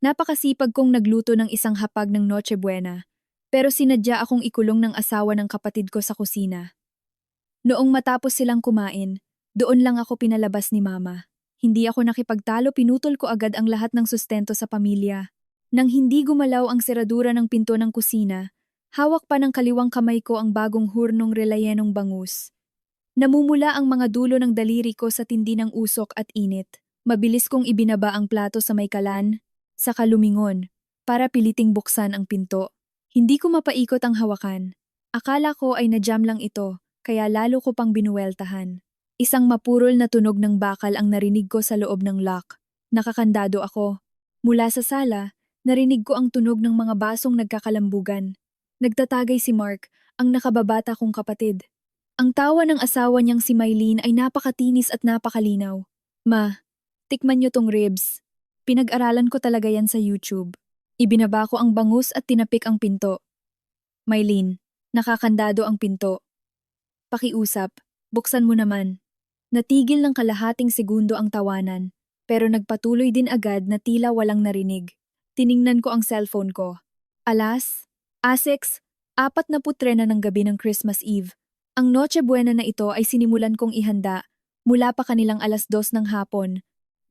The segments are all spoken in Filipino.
Napakasipag kong nagluto ng isang hapag ng Noche Buena, pero sinadya akong ikulong ng asawa ng kapatid ko sa kusina. Noong matapos silang kumain, doon lang ako pinalabas ni Mama. Hindi ako nakipagtalo, pinutol ko agad ang lahat ng sustento sa pamilya. Nang hindi gumalaw ang seradura ng pinto ng kusina, hawak pa ng kaliwang kamay ko ang bagong hurnong relayenong bangus. Namumula ang mga dulo ng daliri ko sa tindi ng usok at init. Mabilis kong ibinaba ang plato sa may kalan, saka lumingon, para piliting buksan ang pinto. Hindi ko mapaikot ang hawakan. Akala ko ay na-jam lang ito, kaya lalo ko pang binuweltahan. Isang mapurol na tunog ng bakal ang narinig ko sa loob ng lock. Nakakandado ako. Mula sa sala, narinig ko ang tunog ng mga basong nagkakalambugan. Nagtatagay si Mark, ang nakababata kong kapatid. Ang tawa ng asawa niyang si Mylene ay napakatinis at napakalinaw. Ma, tikman niyo tong ribs. Pinag-aralan ko talaga yan sa YouTube. Ibinaba ko ang bangus at tinapik ang pinto. Mylene, nakakandado ang pinto. Pakiusap, buksan mo naman. Natigil ng kalahating segundo ang tawanan, pero nagpatuloy din agad na tila walang narinig. Tiningnan ko ang cellphone ko. Alas, ASICS, 4:03 na ng gabi ng Christmas Eve. Ang Noche Buena na ito ay sinimulan kong ihanda mula pa kanilang 2:00 ng hapon.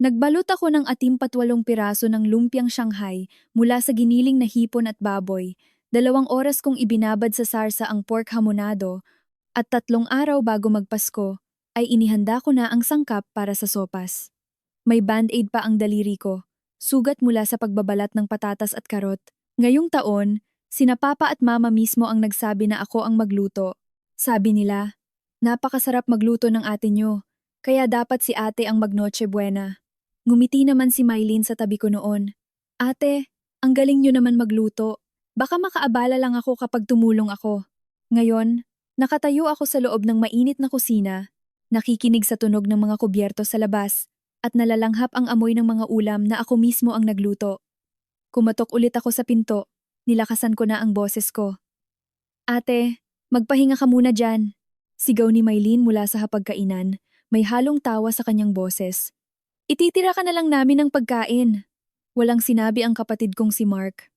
Nagbalot ako ng 48 piraso ng lumpiang Shanghai mula sa giniling na hipon at baboy. 2 oras kong ibinabad sa sarsa ang pork hamonado at 3 araw bago magpasko ay inihanda ko na ang sangkap para sa sopas. May band-aid pa ang daliri ko, sugat mula sa pagbabalat ng patatas at karot. Ngayong taon, sina Papa at Mama mismo ang nagsabi na ako ang magluto. Sabi nila, napakasarap magluto ng ate nyo, kaya dapat si ate ang mag-Noche Buena. Ngumiti naman si Mylene sa tabi ko noon. Ate, ang galing nyo naman magluto. Baka makaabala lang ako kapag tumulong ako. Ngayon, nakatayo ako sa loob ng mainit na kusina, nakikinig sa tunog ng mga kubyerto sa labas, at nalalanghap ang amoy ng mga ulam na ako mismo ang nagluto. Kumatok ulit ako sa pinto, nilakasan ko na ang boses ko. Ate, magpahinga ka muna dyan. Sigaw ni Mylene mula sa hapagkainan, may halong tawa sa kanyang boses. Ititira ka na lang namin ng pagkain. Walang sinabi ang kapatid kong si Mark.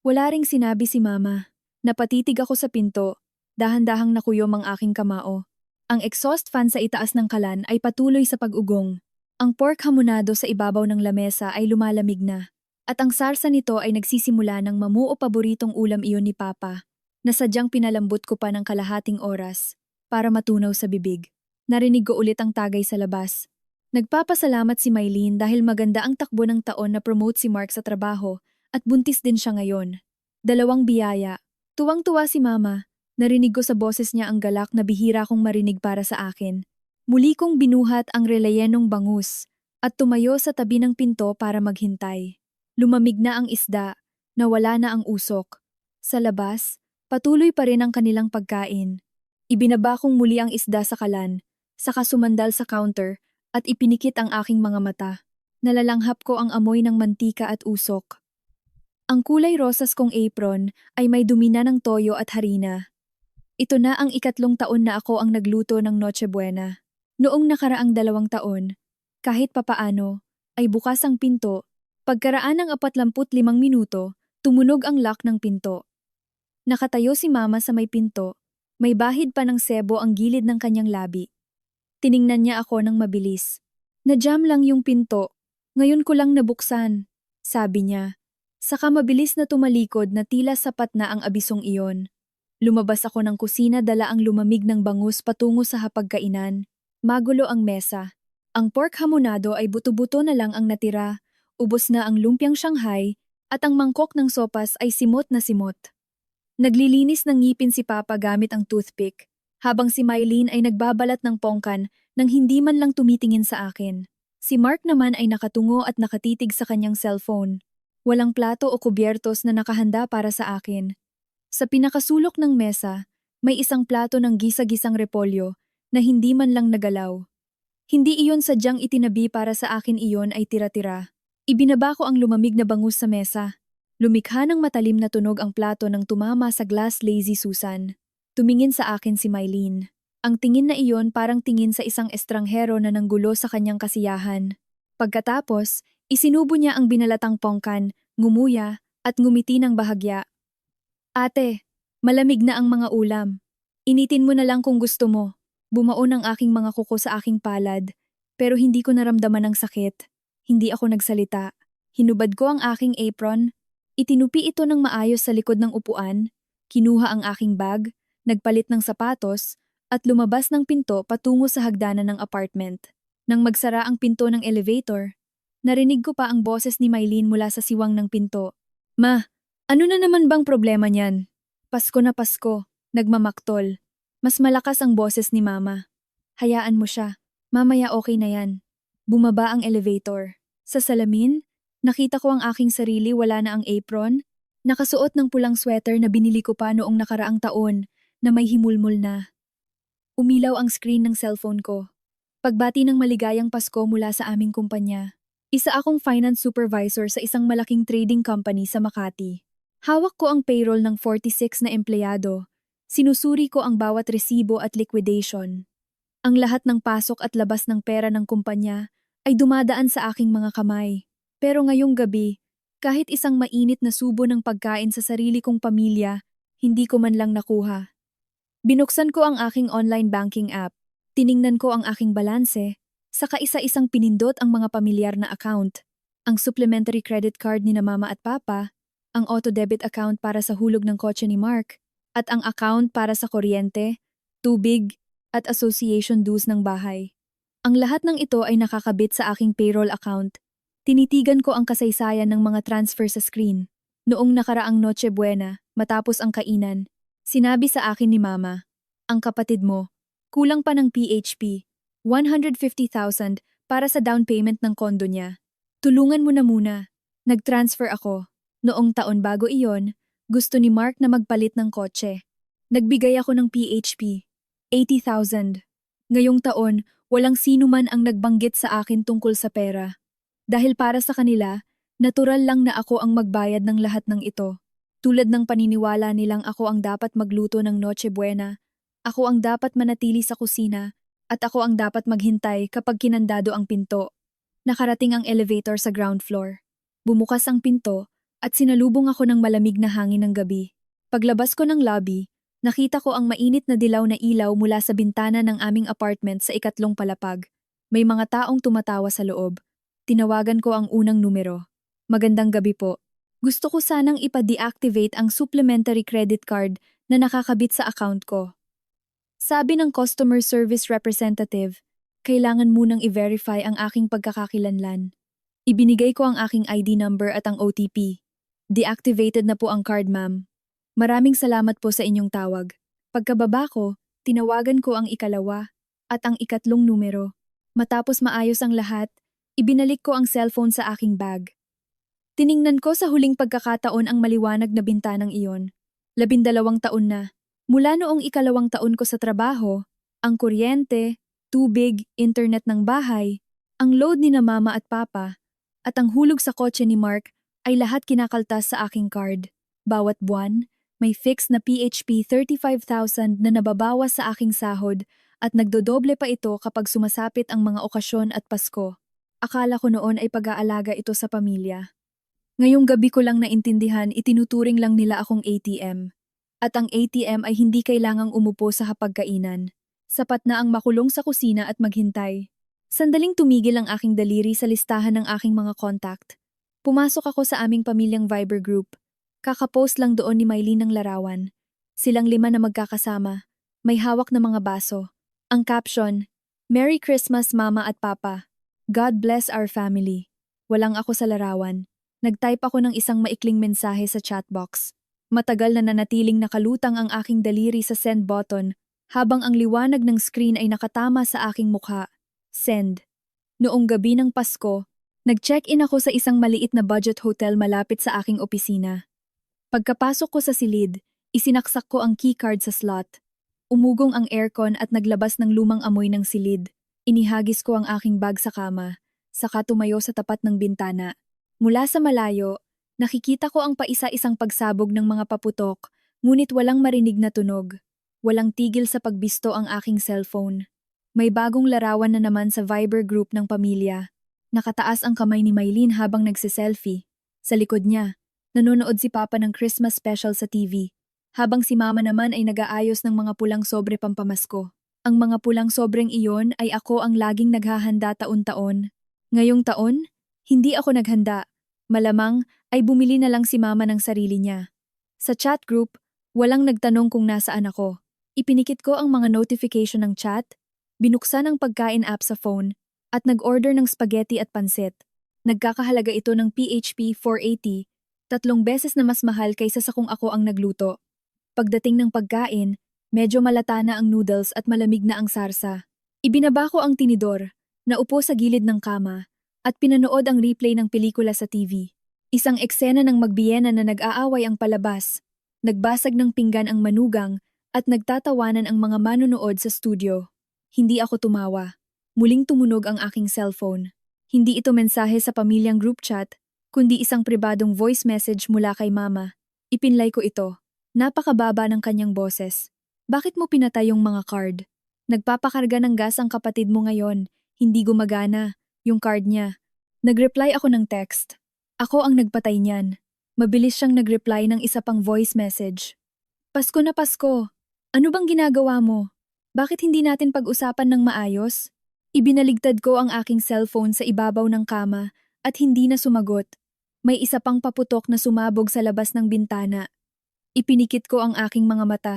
Wala ring sinabi si Mama. Napatitig ako sa pinto, dahan-dahang nakuyom ang aking kamao. Ang exhaust fan sa itaas ng kalan ay patuloy sa pag-ugong. Ang pork hamonado sa ibabaw ng lamesa ay lumalamig na. At ang sarsa nito ay nagsisimula ng mamuo paboritong ulam iyon ni Papa, na sadyang pinalambot ko pa ng kalahating oras para matunaw sa bibig. Narinig ko ulit ang tagay sa labas. Nagpapasalamat si Mylene dahil maganda ang takbo ng taon na promote si Mark sa trabaho at buntis din siya ngayon. 2 biyaya. Tuwang-tuwa si Mama. Narinig ko sa boses niya ang galak na bihira kong marinig para sa akin. Muli kong binuhat ang relayenong bangus at tumayo sa tabi ng pinto para maghintay. Lumamig na ang isda, nawala na ang usok. Sa labas, patuloy pa rin ang kanilang pagkain. Ibinaba kong muli ang isda sa kalan, saka sumandal sa counter at ipinikit ang aking mga mata. Nalalanghap ko ang amoy ng mantika at usok. Ang kulay rosas kong apron ay may dumi na ng toyo at harina. Ito na ang 3 taon na ako ang nagluto ng Noche Buena. Noong nakaraang 2 taon, kahit papaano, ay bukas ang pinto. Pagkaraan ng 45 minuto, tumunog ang lock ng pinto. Nakatayo si Mama sa may pinto, may bahid pa ng sebo ang gilid ng kanyang labi. Tiningnan niya ako ng mabilis. Na-jam lang yung pinto. Ngayon ko lang nabuksan, sabi niya. Saka mabilis na tumalikod na tila sapat na ang abisong iyon. Lumabas ako ng kusina, dala ang lumamig ng bangus patungo sa hapagkainan. Magulo ang mesa. Ang pork hamonado ay buto-buto na lang ang natira. Ubos na ang lumpiang Shanghai at ang mangkok ng sopas ay simot na simot. Naglilinis ng ngipin si Papa gamit ang toothpick, habang si Mylene ay nagbabalat ng pongkan nang hindi man lang tumitingin sa akin. Si Mark naman ay nakatungo at nakatitig sa kanyang cellphone. Walang plato o kubyertos na nakahanda para sa akin. Sa pinakasulok ng mesa, may isang plato ng gisa-gisang repolyo na hindi man lang nagalaw. Hindi iyon sadyang itinabi para sa akin, iyon ay tira-tira. Ibinaba ko ang lumamig na bangus sa mesa. Lumikha ng matalim na tunog ang plato nang tumama sa glass Lazy Susan. Tumingin sa akin si Mylene. Ang tingin na iyon parang tingin sa isang estranghero na nanggulo sa kanyang kasiyahan. Pagkatapos, isinubo niya ang binalatang pongkan ngumuya, at ngumiti ng bahagya. Ate, malamig na ang mga ulam. Initin mo na lang kung gusto mo. Bumaon ang aking mga kuko sa aking palad, pero hindi ko naramdaman ang sakit. Hindi ako nagsalita. Hinubad ko ang aking apron. Itinupi ito ng maayos sa likod ng upuan. Kinuha ang aking bag, nagpalit ng sapatos, at lumabas ng pinto patungo sa hagdanan ng apartment. Nang magsara ang pinto ng elevator, narinig ko pa ang boses ni Mylene mula sa siwang ng pinto. Ma, ano na naman bang problema niyan? Pasko na Pasko, nagmamaktol. Mas malakas ang boses ni Mama. Hayaan mo siya, mamaya okay na yan. Bumaba ang elevator. Sa salamin, nakita ko ang aking sarili, wala na ang apron. Nakasuot ng pulang sweater na binili ko pa noong nakaraang taon na may himulmol na. Umilaw ang screen ng cellphone ko. Pagbati ng maligayang Pasko mula sa aming kumpanya. Isa akong finance supervisor sa isang malaking trading company sa Makati. Hawak ko ang payroll ng 46 na empleyado. Sinusuri ko ang bawat resibo at liquidation. Ang lahat ng pasok at labas ng pera ng kumpanya ay dumadaan sa aking mga kamay. Pero ngayong gabi, kahit isang mainit na subo ng pagkain sa sarili kong pamilya, hindi ko man lang nakuha. Binuksan ko ang aking online banking app. Tiningnan ko ang aking balanse, saka isa-isang pinindot ang mga pamilyar na account. Ang supplementary credit card ni na Mama at Papa, ang auto-debit account para sa hulog ng kotse ni Mark, at ang account para sa kuryente, tubig, at association dues ng bahay. Ang lahat ng ito ay nakakabit sa aking payroll account. Tinitigan ko ang kasaysayan ng mga transfer sa screen. Noong nakaraang Noche Buena, matapos ang kainan, sinabi sa akin ni Mama, ang kapatid mo, kulang pa ng PHP, 150,000 para sa down payment ng kondo niya. Tulungan mo na muna. Nag-transfer ako. Noong taon bago iyon, gusto ni Mark na magpalit ng kotse. Nagbigay ako ng PHP, 80,000. Ngayong taon, walang sino man ang nagbanggit sa akin tungkol sa pera. Dahil para sa kanila, natural lang na ako ang magbayad ng lahat ng ito. Tulad ng paniniwala nilang ako ang dapat magluto ng Noche Buena, ako ang dapat manatili sa kusina, at ako ang dapat maghintay kapag kinandado ang pinto. Nakarating ang elevator sa ground floor. Bumukas ang pinto, at sinalubong ako ng malamig na hangin ng gabi. Paglabas ko ng lobby, nakita ko ang mainit na dilaw na ilaw mula sa bintana ng aming apartment sa ikatlong palapag. May mga taong tumatawa sa loob. Tinawagan ko ang unang numero. Magandang gabi po. Gusto ko sanang ipa-deactivate ang supplementary credit card na nakakabit sa account ko. Sabi ng customer service representative, kailangan munang i-verify ang aking pagkakakilanlan. Ibinigay ko ang aking ID number at ang OTP. Deactivated na po ang card, ma'am. Maraming salamat po sa inyong tawag. Pagkababa ko, tinawagan ko ang ikalawa at ang ikatlong numero. Matapos maayos ang lahat, ibinalik ko ang cellphone sa aking bag. Tiningnan ko sa huling pagkakataon ang maliwanag na bintanang iyon. 12 taon na. Mula noong 2 taon ko sa trabaho, ang kuryente, tubig, internet ng bahay, ang load ni na Mama at Papa, at ang hulog sa kotse ni Mark ay lahat kinakaltas sa aking card. Bawat buwan, may fixed na PHP 35,000 na nababawas sa aking sahod at nagdodoble pa ito kapag sumasapit ang mga okasyon at Pasko. Akala ko noon ay pag-aalaga ito sa pamilya. Ngayong gabi ko lang naintindihan, itinuturing lang nila akong ATM. At ang ATM ay hindi kailangang umupo sa hapagkainan. Sapat na ang makulong sa kusina at maghintay. Sandaling tumigil ang aking daliri sa listahan ng aking mga contact. Pumasok ako sa aming pamilyang Viber group. Kakapost lang doon ni Mylene ng larawan. Silang 5 na magkakasama. May hawak na mga baso. Ang caption, Merry Christmas Mama at Papa. God bless our family. Walang ako sa larawan. Nag-type ako ng isang maikling mensahe sa chatbox. Matagal na nanatiling nakalutang ang aking daliri sa send button habang ang liwanag ng screen ay nakatama sa aking mukha. Send. Noong gabi ng Pasko, nag-check-in ako sa isang maliit na budget hotel malapit sa aking opisina. Pagkapasok ko sa silid, isinaksak ko ang keycard sa slot. Umugong ang aircon at naglabas ng lumang amoy ng silid. Inihagis ko ang aking bag sa kama, saka tumayo sa tapat ng bintana. Mula sa malayo, nakikita ko ang paisa-isang pagsabog ng mga paputok, ngunit walang marinig na tunog. Walang tigil sa pagbisto ang aking cellphone. May bagong larawan na naman sa Viber group ng pamilya. Nakataas ang kamay ni Mylene habang nagsiselfie. Sa likod niya, nanonood si Papa ng Christmas special sa TV, habang si Mama naman ay nag-aayos ng mga pulang sobre pampamasko. Ang mga pulang sobreng iyon ay ako ang laging naghahanda taon-taon. Ngayong taon, hindi ako naghanda. Malamang ay bumili na lang si Mama ng sarili niya. Sa chat group, walang nagtanong kung nasaan ako. Ipinikit ko ang mga notification ng chat, binuksan ang pagkain app sa phone, at nag-order ng spaghetti at pansit. Nagkakahalaga ito ng PHP 480, 3 beses na mas mahal kaysa sa kung ako ang nagluto. Pagdating ng pagkain, medyo malata na ang noodles at malamig na ang sarsa. Ibinaba ko ang tinidor, naupo sa gilid ng kama, at pinanood ang replay ng pelikula sa TV. Isang eksena ng magbiyena na nag-aaway ang palabas. Nagbasag ng pinggan ang manugang at nagtatawanan ang mga manonood sa studio. Hindi ako tumawa. Muling tumunog ang aking cellphone. Hindi ito mensahe sa pamilyang group chat, kundi isang pribadong voice message mula kay Mama. Ipinlay ko ito. Napakababa ng kanyang boses. Bakit mo pinatay yung mga card? Nagpapakarga ng gas ang kapatid mo ngayon. Hindi gumagana yung card niya. Nag-reply ako ng text. Ako ang nagpatay niyan. Mabilis siyang nag-reply ng isa pang voice message. Pasko na Pasko. Ano bang ginagawa mo? Bakit hindi natin pag-usapan ng maayos? Ibinaligtad ko ang aking cellphone sa ibabaw ng kama at hindi na sumagot. May isa pang paputok na sumabog sa labas ng bintana. Ipinikit ko ang aking mga mata.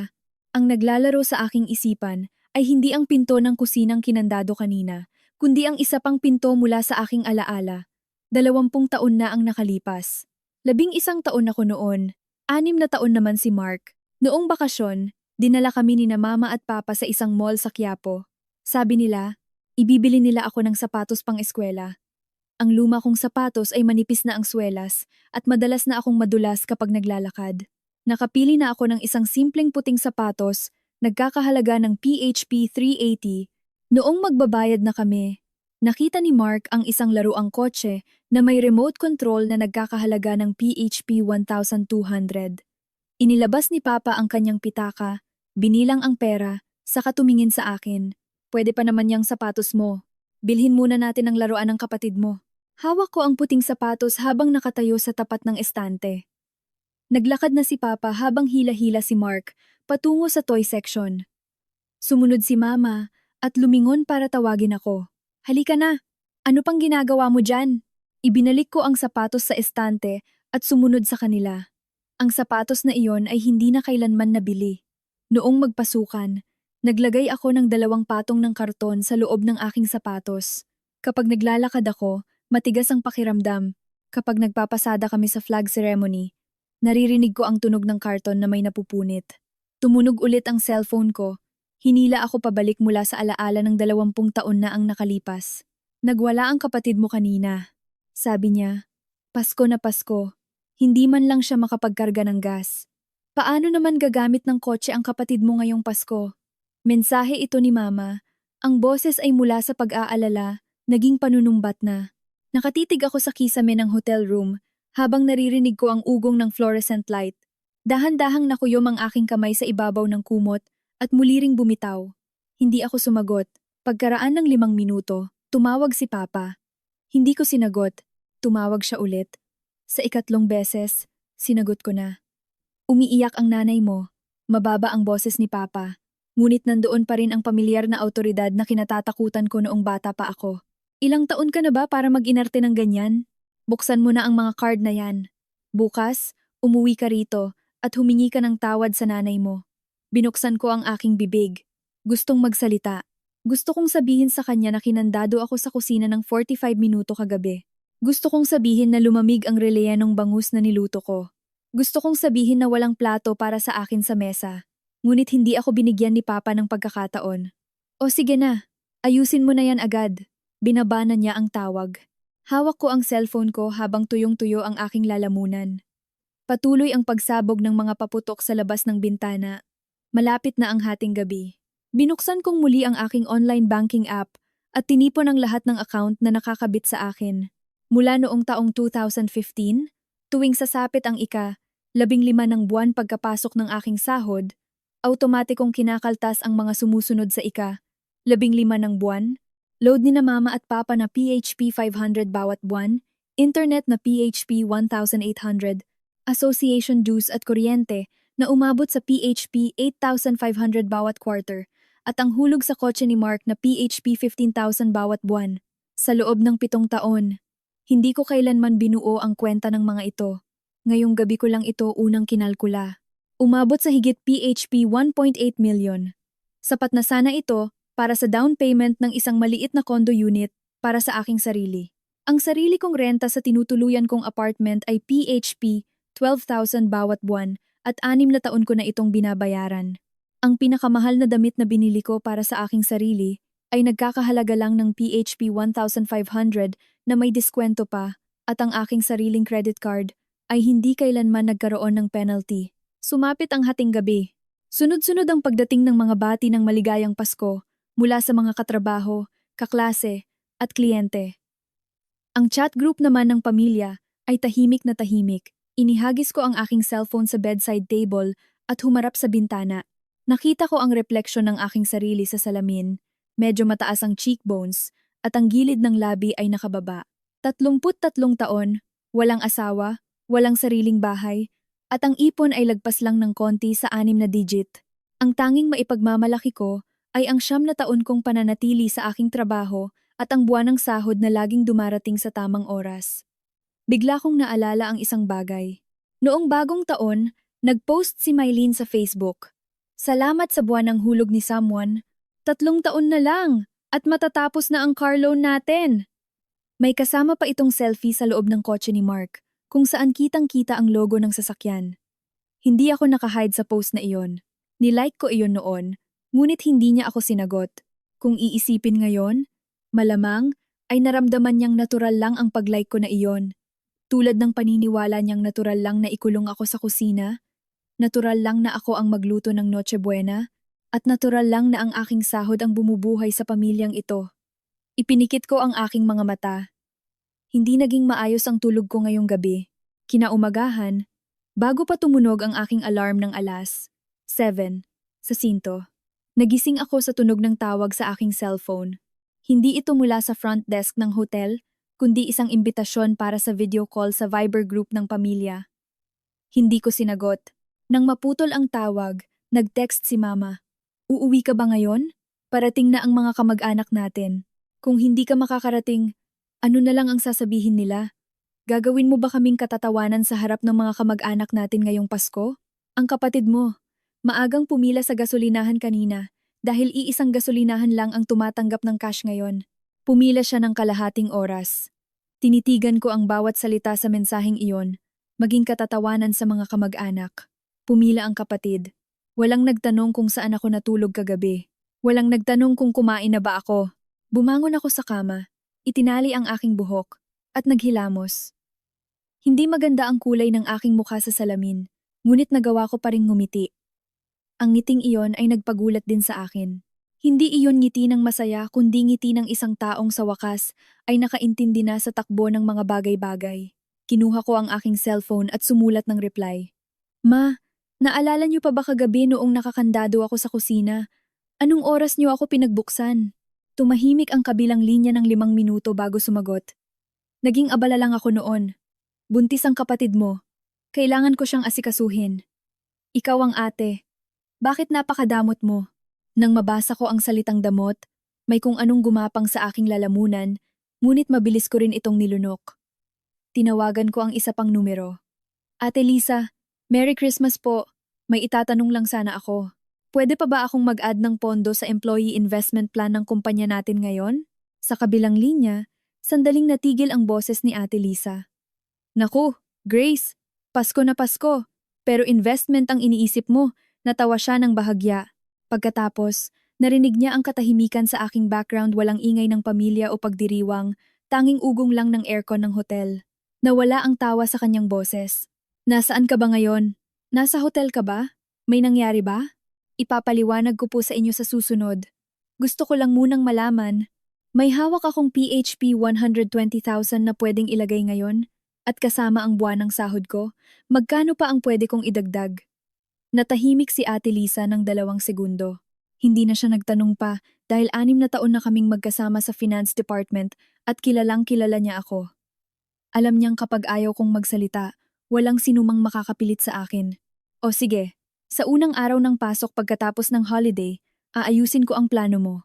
Ang naglalaro sa aking isipan ay hindi ang pinto ng kusinang kinandado kanina, kundi ang isa pang pinto mula sa aking alaala. 20 taon na ang nakalipas. 11 taon ako noon. 6 na taon naman si Mark. Noong bakasyon, dinala kami ni na Mama at Papa sa isang mall sa Quiapo. Sabi nila, ibibili nila ako ng sapatos pang eskwela. Ang luma kong sapatos ay manipis na ang swelas at madalas na akong madulas kapag naglalakad. Nakapili na ako ng isang simpleng puting sapatos, nagkakahalaga ng PHP 380. Noong magbabayad na kami, nakita ni Mark ang isang laruang kotse na may remote control na nagkakahalaga ng PHP 1,200. Inilabas ni Papa ang kanyang pitaka, binilang ang pera, saka tumingin sa akin. Pwede pa naman yang sapatos mo. Bilhin muna natin ang laruan ng kapatid mo. Hawak ko ang puting sapatos habang nakatayo sa tapat ng estante. Naglakad na si Papa habang hila-hila si Mark patungo sa toy section. Sumunod si Mama at lumingon para tawagin ako. Halika na! Ano pang ginagawa mo dyan? Ibinalik ko ang sapatos sa estante at sumunod sa kanila. Ang sapatos na iyon ay hindi na kailanman nabili. Noong magpasukan, naglagay ako ng 2 patong ng karton sa loob ng aking sapatos. Kapag naglalakad ako, matigas ang pakiramdam. Kapag nagpapasada kami sa flag ceremony, naririnig ko ang tunog ng karton na may napupunit. Tumunog ulit ang cellphone ko. Hinila ako pabalik mula sa alaala ng 20 taon na ang nakalipas. Nagwala ang kapatid mo kanina. Sabi niya, Pasko na Pasko. Hindi man lang siya makapagkarga ng gas. Paano naman gagamit ng kotse ang kapatid mo ngayong Pasko? Mensahe ito ni Mama. Ang boses ay mula sa pag-aalala, naging panunumbat na. Nakatitig ako sa kisame ng hotel room habang naririnig ko ang ugong ng fluorescent light. Dahan-dahang nakuyom ang aking kamay sa ibabaw ng kumot at muli ring bumitaw. Hindi ako sumagot. Pagkaraan ng 5 minuto, tumawag si Papa. Hindi ko sinagot. Tumawag siya ulit. Sa 3 beses, sinagot ko na. Umiiyak ang nanay mo. Mababa ang boses ni Papa. Ngunit nandoon pa rin ang pamilyar na awtoridad na kinatatakutan ko noong bata pa ako. Ilang taon ka na ba para mag-inarte ng ganyan? Buksan mo na ang mga card na yan. Bukas, umuwi ka rito at humingi ka ng tawad sa nanay mo. Binuksan ko ang aking bibig. Gustong magsalita. Gusto kong sabihin sa kanya na kinandado ako sa kusina ng 45 minuto kagabi. Gusto kong sabihin na lumamig ang releyanong bangus na niluto ko. Gusto kong sabihin na walang plato para sa akin sa mesa. Ngunit hindi ako binigyan ni Papa ng pagkakataon. O sige na, ayusin mo na yan agad. Binabana niya ang tawag. Hawak ko ang cellphone ko habang tuyong-tuyo ang aking lalamunan. Patuloy ang pagsabog ng mga paputok sa labas ng bintana. Malapit na ang hating gabi. Binuksan kong muli ang aking online banking app at tinipon ang lahat ng account na nakakabit sa akin. Mula noong taong 2015, tuwing sasapit ang 15 ng buwan pagkapasok ng aking sahod, automatikong kinakaltas ang mga sumusunod sa 15 ng buwan. Load ni na Mama at Papa na PHP 500 bawat buwan, internet na PHP 1,800, association dues at kuryente na umabot sa PHP 8,500 bawat quarter, at ang hulog sa kotse ni Mark na PHP 15,000 bawat buwan. Sa loob ng 7 taon, hindi ko kailanman binuo ang kwenta ng mga ito. Ngayong gabi ko lang ito unang kinalkula. Umabot sa higit PHP 1.8 million. Sapat na sana ito para sa down payment ng isang maliit na condo unit para sa aking sarili. Ang sarili kong renta sa tinutuluyan kong apartment ay PHP 12,000 bawat buwan at 6 na taon ko na itong binabayaran. Ang pinakamahal na damit na binili ko para sa aking sarili ay nagkakahalaga lang ng PHP 1,500 na may diskwento pa, at ang aking sariling credit card ay hindi kailanman nagkaroon ng penalty. Sumapit ang hating gabi. Sunod-sunod ang pagdating ng mga bati ng maligayang Pasko mula sa mga katrabaho, kaklase, at kliyente. Ang chat group naman ng pamilya ay tahimik na tahimik. Inihagis ko ang aking cellphone sa bedside table at humarap sa bintana. Nakita ko ang refleksyon ng aking sarili sa salamin. Medyo mataas ang cheekbones at ang gilid ng labi ay nakababa. 33 taon, walang asawa, walang sariling bahay, at ang ipon ay lagpas lang ng konti sa 6 na digit. Ang tanging maipagmamalaki ko ay ang 9 na taon kong pananatili sa aking trabaho at ang buwanang sahod na laging dumarating sa tamang oras. Bigla kong naalala ang isang bagay. Noong bagong taon, nag-post si Mylene sa Facebook. Salamat sa buwanang hulog ni someone. 3 taon na lang at matatapos na ang car loan natin. May kasama pa itong selfie sa loob ng kotse ni Mark, kung saan kitang-kita ang logo ng sasakyan. Hindi ako nakahide sa post na iyon. Nilike ko iyon noon, ngunit hindi niya ako sinagot. Kung iisipin ngayon, malamang ay naramdaman niyang natural lang ang pag-like ko na iyon. Tulad ng paniniwala niyang natural lang na ikulong ako sa kusina, natural lang na ako ang magluto ng Noche Buena, at natural lang na ang aking sahod ang bumubuhay sa pamilyang ito. Ipinikit ko ang aking mga mata. Hindi naging maayos ang tulog ko ngayong gabi. Kinaumagahan, bago pa tumunog ang aking alarm ng alas 7 sa sinto, nagising ako sa tunog ng tawag sa aking cellphone. Hindi ito mula sa front desk ng hotel, kundi isang imbitasyon para sa video call sa Viber group ng pamilya. Hindi ko sinagot. Nang maputol ang tawag, nag-text si Mama. Uuwi ka ba ngayon? Parating na ang mga kamag-anak natin. Kung hindi ka makakarating, ano na lang ang sasabihin nila? Gagawin mo ba kaming katatawanan sa harap ng mga kamag-anak natin ngayong Pasko? Ang kapatid mo, maagang pumila sa gasolinahan kanina dahil iisang gasolinahan lang ang tumatanggap ng cash ngayon. Pumila siya ng kalahating oras. Tinitigan ko ang bawat salita sa mensaheng iyon, maging katatawanan sa mga kamag-anak. Pumila ang kapatid. Walang nagtanong kung saan ako natulog kagabi. Walang nagtanong kung kumain na ba ako. Bumangon ako sa kama, itinali ang aking buhok, at naghilamos. Hindi maganda ang kulay ng aking mukha sa salamin, ngunit nagawa ko pa ring ngumiti. Ang ngiting iyon ay nagpagulat din sa akin. Hindi iyon ngiti ng masaya kundi ngiti ng isang taong sa wakas ay nakaintindi na sa takbo ng mga bagay-bagay. Kinuha ko ang aking cellphone at sumulat ng reply. Ma, naalala niyo pa ba kagabi noong nakakandado ako sa kusina? Anong oras niyo ako pinagbuksan? Tumahimik ang kabilang linya ng 5 minuto bago sumagot. Naging abala lang ako noon. Buntis ang kapatid mo. Kailangan ko siyang asikasuhin. Ikaw ang ate. Bakit napakadamot mo? Nang mabasa ko ang salitang damot, may kung anong gumapang sa aking lalamunan, ngunit mabilis ko rin itong nilunok. Tinawagan ko ang isa pang numero. Ate Lisa, Merry Christmas po. May itatanong lang sana ako. Pwede pa ba akong mag-add ng pondo sa employee investment plan ng kumpanya natin ngayon? Sa kabilang linya, sandaling natigil ang boses ni Ate Lisa. Naku, Grace, Pasko na Pasko, pero investment ang iniisip mo, natawa siya ng bahagya. Pagkatapos, narinig niya ang katahimikan sa aking background, walang ingay ng pamilya o pagdiriwang, tanging ugong lang ng aircon ng hotel. Nawala ang tawa sa kanyang boses. Nasaan ka ba ngayon? Nasa hotel ka ba? May nangyari ba? Ipapaliwanag ko po sa inyo sa susunod. Gusto ko lang munang malaman, may hawak akong PHP 120,000 na pwedeng ilagay ngayon, at kasama ang buwanang sahod ko, magkano pa ang pwede kong idagdag? Natahimik si Ate Lisa ng 2 segundo. Hindi na siya nagtanong pa dahil 6 na taon na kaming magkasama sa finance department at kilalang kilala niya ako. Alam niyang kapag ayaw kong magsalita, walang sinumang makakapilit sa akin. O sige, sa unang araw ng pasok pagkatapos ng holiday, aayusin ko ang plano mo.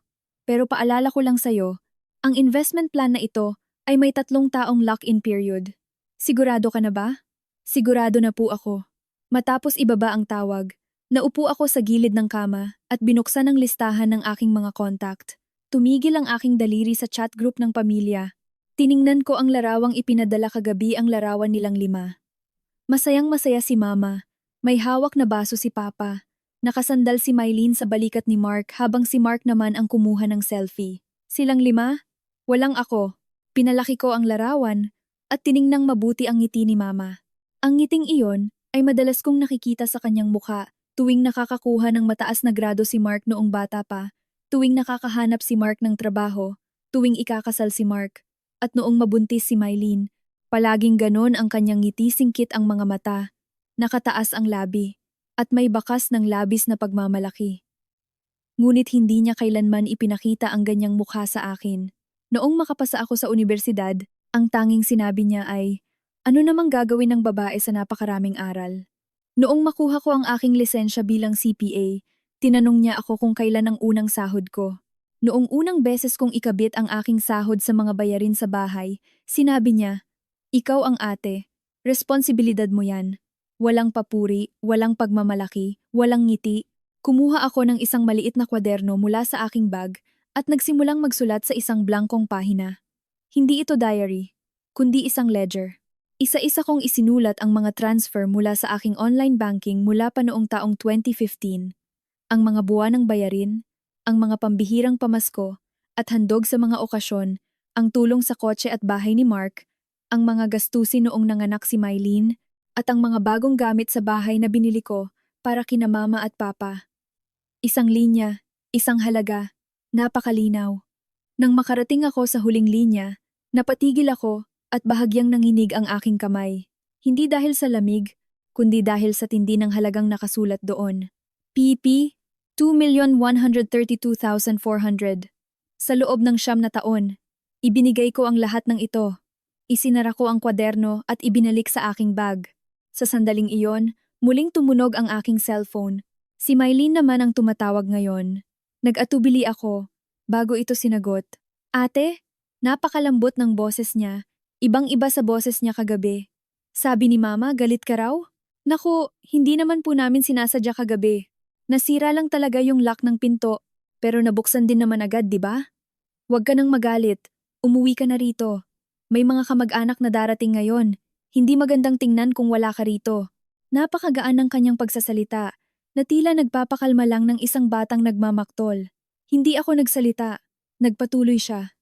Pero paalala ko lang sa'yo, ang investment plan na ito ay may 3 taong lock-in period. Sigurado ka na ba? Sigurado na po ako. Matapos ibaba ang tawag, naupo ako sa gilid ng kama at binuksan ang listahan ng aking mga contact. Tumigil ang aking daliri sa chat group ng pamilya. Tiningnan ko ang larawang ipinadala kagabi, ang larawan nilang 5. Masayang masaya si Mama. May hawak na baso si Papa. Nakasandal si Mylene sa balikat ni Mark habang si Mark naman ang kumuha ng selfie. Silang 5? Walang ako. Pinalaki ko ang larawan at tiningnang mabuti ang ngiti ni Mama. Ang ngiting iyon ay madalas kong nakikita sa kanyang mukha tuwing nakakakuha ng mataas na grado si Mark noong bata pa, tuwing nakakahanap si Mark ng trabaho, tuwing ikakasal si Mark, at noong mabuntis si Mylene. Palaging ganon ang kanyang ngiti, singkit ang mga mata, nakataas ang labi, at may bakas ng labis na pagmamalaki. Ngunit hindi niya kailanman ipinakita ang ganyang mukha sa akin. Noong makapasa ako sa unibersidad, ang tanging sinabi niya ay, ano namang gagawin ng babae sa napakaraming aral? Noong makuha ko ang aking lisensya bilang CPA, tinanong niya ako kung kailan ang unang sahod ko. Noong unang beses kong ikabit ang aking sahod sa mga bayarin sa bahay, sinabi niya, ikaw ang ate, responsibilidad mo yan. Walang papuri, walang pagmamalaki, walang ngiti. Kumuha ako ng isang maliit na kwaderno mula sa aking bag at nagsimulang magsulat sa isang blankong pahina. Hindi ito diary, kundi isang ledger. Isa-isa kong isinulat ang mga transfer mula sa aking online banking mula pa noong taong 2015. Ang mga buwan ng bayarin, ang mga pambihirang pamasko, at handog sa mga okasyon, ang tulong sa kotse at bahay ni Mark, ang mga gastusin noong nanganak si Mylene, at ang mga bagong gamit sa bahay na binili ko para kina Mama at Papa. Isang linya, isang halaga, napakalinaw. Nang makarating ako sa huling linya, napatigil ako at bahagyang nanginig ang aking kamay. Hindi dahil sa lamig, kundi dahil sa tindi ng halagang nakasulat doon. PP, 2,132,400. Sa loob ng 9 na taon, ibinigay ko ang lahat ng ito. Isinara ko ang kwaderno at ibinalik sa aking bag. Sa sandaling iyon, muling tumunog ang aking cellphone. Si Mylene naman ang tumatawag ngayon. Nag-atubili ako, bago ito sinagot. Ate, napakalambot ng boses niya. Ibang-iba sa boses niya kagabi. Sabi ni Mama, galit ka raw? Naku, hindi naman po namin sinasadya kagabi. Nasira lang talaga yung lock ng pinto, pero nabuksan din naman agad, di ba? Huwag ka nang magalit. Umuwi ka na rito. May mga kamag-anak na darating ngayon. Hindi magandang tingnan kung wala ka rito. Napakagaan ng kanyang pagsasalita, na tila nagpapakalma lang ng isang batang nagmamaktol. Hindi ako nagsalita. Nagpatuloy siya.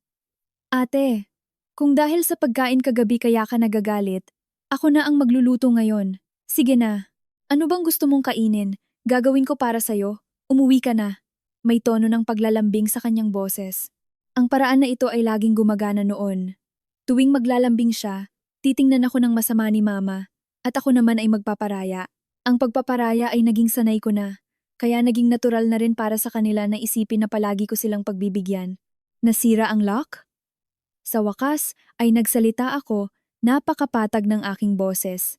Ate, kung dahil sa pagkain kagabi kaya ka nagagalit, ako na ang magluluto ngayon. Sige na. Ano bang gusto mong kainin? Gagawin ko para sa'yo. Umuwi ka na. May tono ng paglalambing sa kanyang boses. Ang paraan na ito ay laging gumagana noon. Tuwing maglalambing siya, titingnan ako ng masama ni Mama, at ako naman ay magpaparaya. Ang pagpaparaya ay naging sanay ko na, kaya naging natural na rin para sa kanila na isipin na palagi ko silang pagbibigyan. Nasira ang lock? Sa wakas ay nagsalita ako, napakapatag ng aking boses.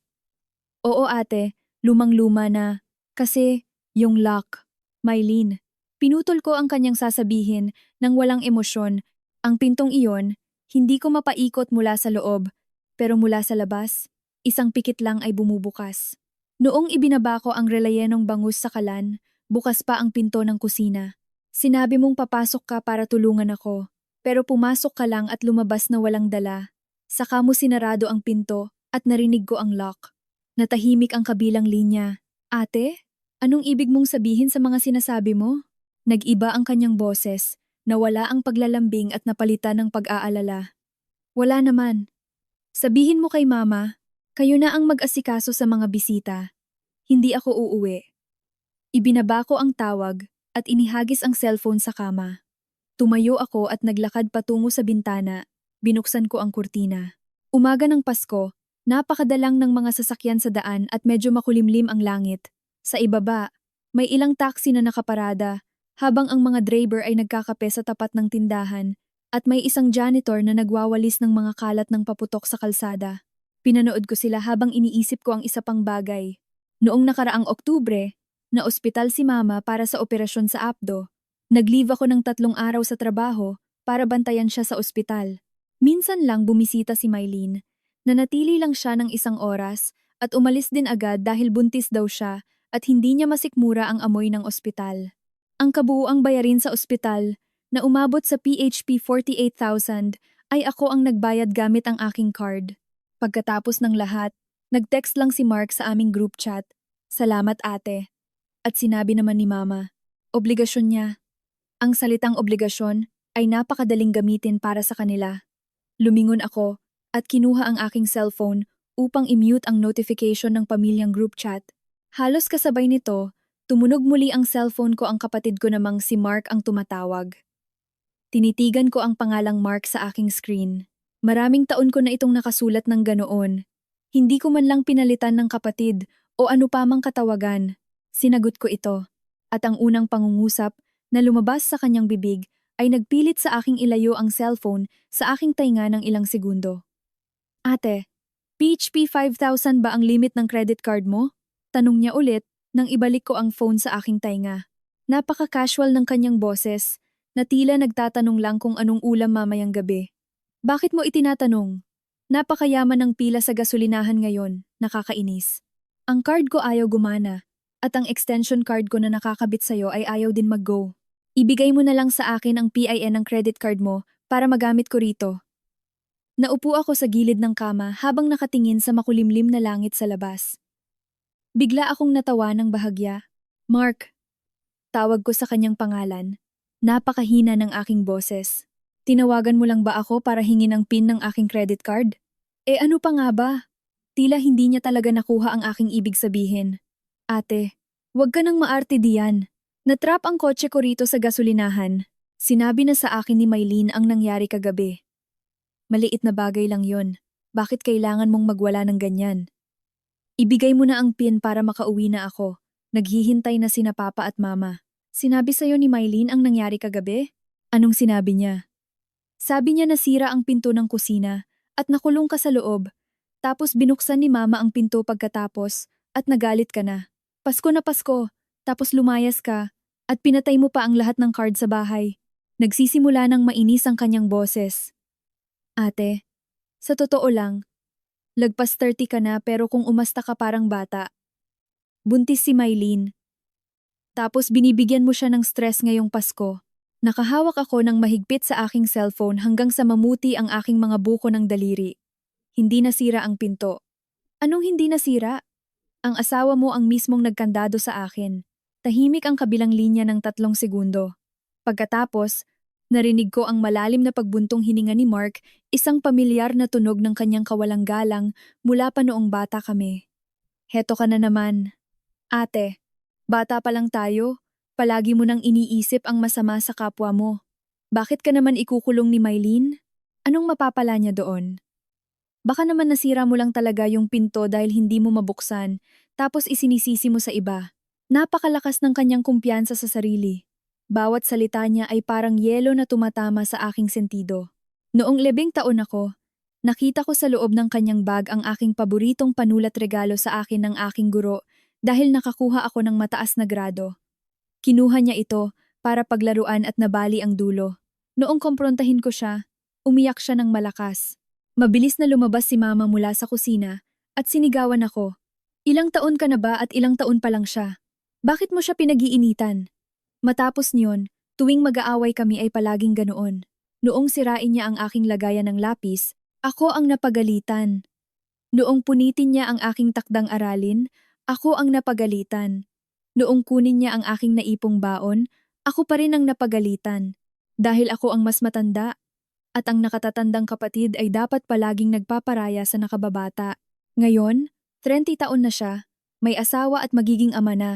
Oo ate, lumang-luma na. Kasi, yung lock. Mylene, pinutol ko ang kanyang sasabihin nang walang emosyon. Ang pintong iyon, hindi ko mapaikot mula sa loob, pero mula sa labas, isang pikit lang ay bumubukas. Noong ibinaba ko ang relayenong bangus sa kalan, bukas pa ang pinto ng kusina. Sinabi mong papasok ka para tulungan ako, pero pumasok ka lang at lumabas na walang dala. Saka mo sinarado ang pinto at narinig ko ang lock. Natahimik ang kabilang linya. Ate, anong ibig mong sabihin sa mga sinasabi mo? Nag-iba ang kanyang boses. Nawala ang paglalambing at napalitan ng pag-aalala. Wala naman. Sabihin mo kay Mama, kayo na ang mag-asikaso sa mga bisita. Hindi ako uuwi. Ibinaba ko ang tawag at inihagis ang cellphone sa kama. Tumayo ako at naglakad patungo sa bintana. Binuksan ko ang kurtina. Umaga ng Pasko, napakadalang ng mga sasakyan sa daan at medyo makulimlim ang langit. Sa ibaba, may ilang taxi na nakaparada, habang ang mga driver ay nagkakape sa tapat ng tindahan. At may isang janitor na nagwawalis ng mga kalat ng paputok sa kalsada. Pinanood ko sila habang iniisip ko ang isa pang bagay. Noong nakaraang Oktubre, na ospital si Mama para sa operasyon sa apdo. Nag-leave ako ng 3 araw sa trabaho para bantayan siya sa ospital. Minsan lang bumisita si Mylene. Nanatili lang siya ng 1 oras at umalis din agad dahil buntis daw siya at hindi niya masikmura ang amoy ng ospital. Ang kabuuang bayarin sa ospital na umabot sa PHP 48,000 ay ako ang nagbayad gamit ang aking card. Pagkatapos ng lahat, nag-text lang si Mark sa aming group chat. Salamat ate. At sinabi naman ni Mama, obligasyon niya. Ang salitang obligasyon ay napakadaling gamitin para sa kanila. Lumingon ako at kinuha ang aking cellphone upang i-mute ang notification ng pamilyang group chat. Halos kasabay nito, tumunog muli ang cellphone ko, ang kapatid ko namang si Mark ang tumatawag. Tinitigan ko ang pangalang Mark sa aking screen. Maraming taon ko na itong nakasulat ng ganoon. Hindi ko man lang pinalitan ng kapatid o ano pa mang katawagan. Sinagot ko ito. At ang unang pangungusap na lumabas sa kanyang bibig ay nagpilit sa aking ilayo ang cellphone sa aking tainga ng ilang segundo. Ate, PHP 5,000 ba ang limit ng credit card mo? Tanong niya ulit nang ibalik ko ang phone sa aking tainga. Napaka-casual ng kanyang boses na tila nagtatanong lang kung anong ulam mamayang gabi. Bakit mo itinatanong? Napakayaman ng pila sa gasolinahan ngayon, nakakainis. Ang card ko ayaw gumana, at ang extension card ko na nakakabit sa'yo ay ayaw din mag-go. Ibigay mo na lang sa akin ang PIN ng credit card mo para magamit ko rito. Naupo ako sa gilid ng kama habang nakatingin sa makulimlim na langit sa labas. Bigla akong natawa ng bahagya. Mark. Tawag ko sa kanyang pangalan. Napakahina ng aking boses. Tinawagan mo lang ba ako para hingin ang PIN ng aking credit card? Ano pa nga ba? Tila hindi niya talaga nakuha ang aking ibig sabihin. Ate, huwag ka nang maarte diyan. Natrap ang kotse ko rito sa gasolinahan. Sinabi na sa akin ni Mylene ang nangyari kagabi. Maliit na bagay lang yon. Bakit kailangan mong magwala ng ganyan? Ibigay mo na ang PIN para makauwi na ako. Naghihintay na sina Papa at Mama. Sinabi sa'yo ni Mylene ang nangyari kagabi? Anong sinabi niya? Sabi niya nasira ang pinto ng kusina at nakulong ka sa loob. Tapos binuksan ni Mama ang pinto pagkatapos at nagalit ka na. Pasko na Pasko, tapos lumayas ka at pinatay mo pa ang lahat ng card sa bahay. Nagsisimula ng mainis ang kanyang boses. Ate, sa totoo lang, lagpas 30 ka na pero kung umasta ka parang bata. Buntis si Mylene. Tapos binibigyan mo siya ng stress ngayong Pasko. Nakahawak ako ng mahigpit sa aking cellphone hanggang sa mamuti ang aking mga buko ng daliri. Hindi nasira ang pinto. Anong hindi nasira? Ang asawa mo ang mismong nagkandado sa akin. Tahimik ang kabilang linya ng 3 segundo. Pagkatapos, narinig ko ang malalim na pagbuntong hininga ni Mark, isang pamilyar na tunog ng kanyang kawalang galang mula pa noong bata kami. Heto ka na naman. Ate, bata pa lang tayo. Palagi mo nang iniisip ang masama sa kapwa mo. Bakit ka naman ikukulong ni Mylene? Anong mapapala niya doon? Baka naman nasira mo lang talaga yung pinto dahil hindi mo mabuksan, tapos isinisisi mo sa iba. Napakalakas ng kanyang kumpiyansa sa sarili. Bawat salita niya ay parang yelo na tumatama sa aking sentido. Noong 10 taon ako, nakita ko sa loob ng kanyang bag ang aking paboritong panulat regalo sa akin ng aking guro dahil nakakuha ako ng mataas na grado. Kinuha niya ito para paglaruan at nabali ang dulo. Noong komprontahin ko siya, umiyak siya ng malakas. Mabilis na lumabas si Mama mula sa kusina at sinigawan ako. Ilang taon ka na ba at ilang taon pa lang siya? Bakit mo siya pinag-iinitan? Matapos niyon, tuwing mag-aaway kami ay palaging ganoon. Noong sirain niya ang aking lagayan ng lapis, ako ang napagalitan. Noong punitin niya ang aking takdang aralin, ako ang napagalitan. Noong kunin niya ang aking naipong baon, ako pa rin ang napagalitan. Dahil ako ang mas matanda, at ang nakatatandang kapatid ay dapat palaging nagpaparaya sa nakababata. Ngayon, 30 taon na siya, may asawa at magiging ama na,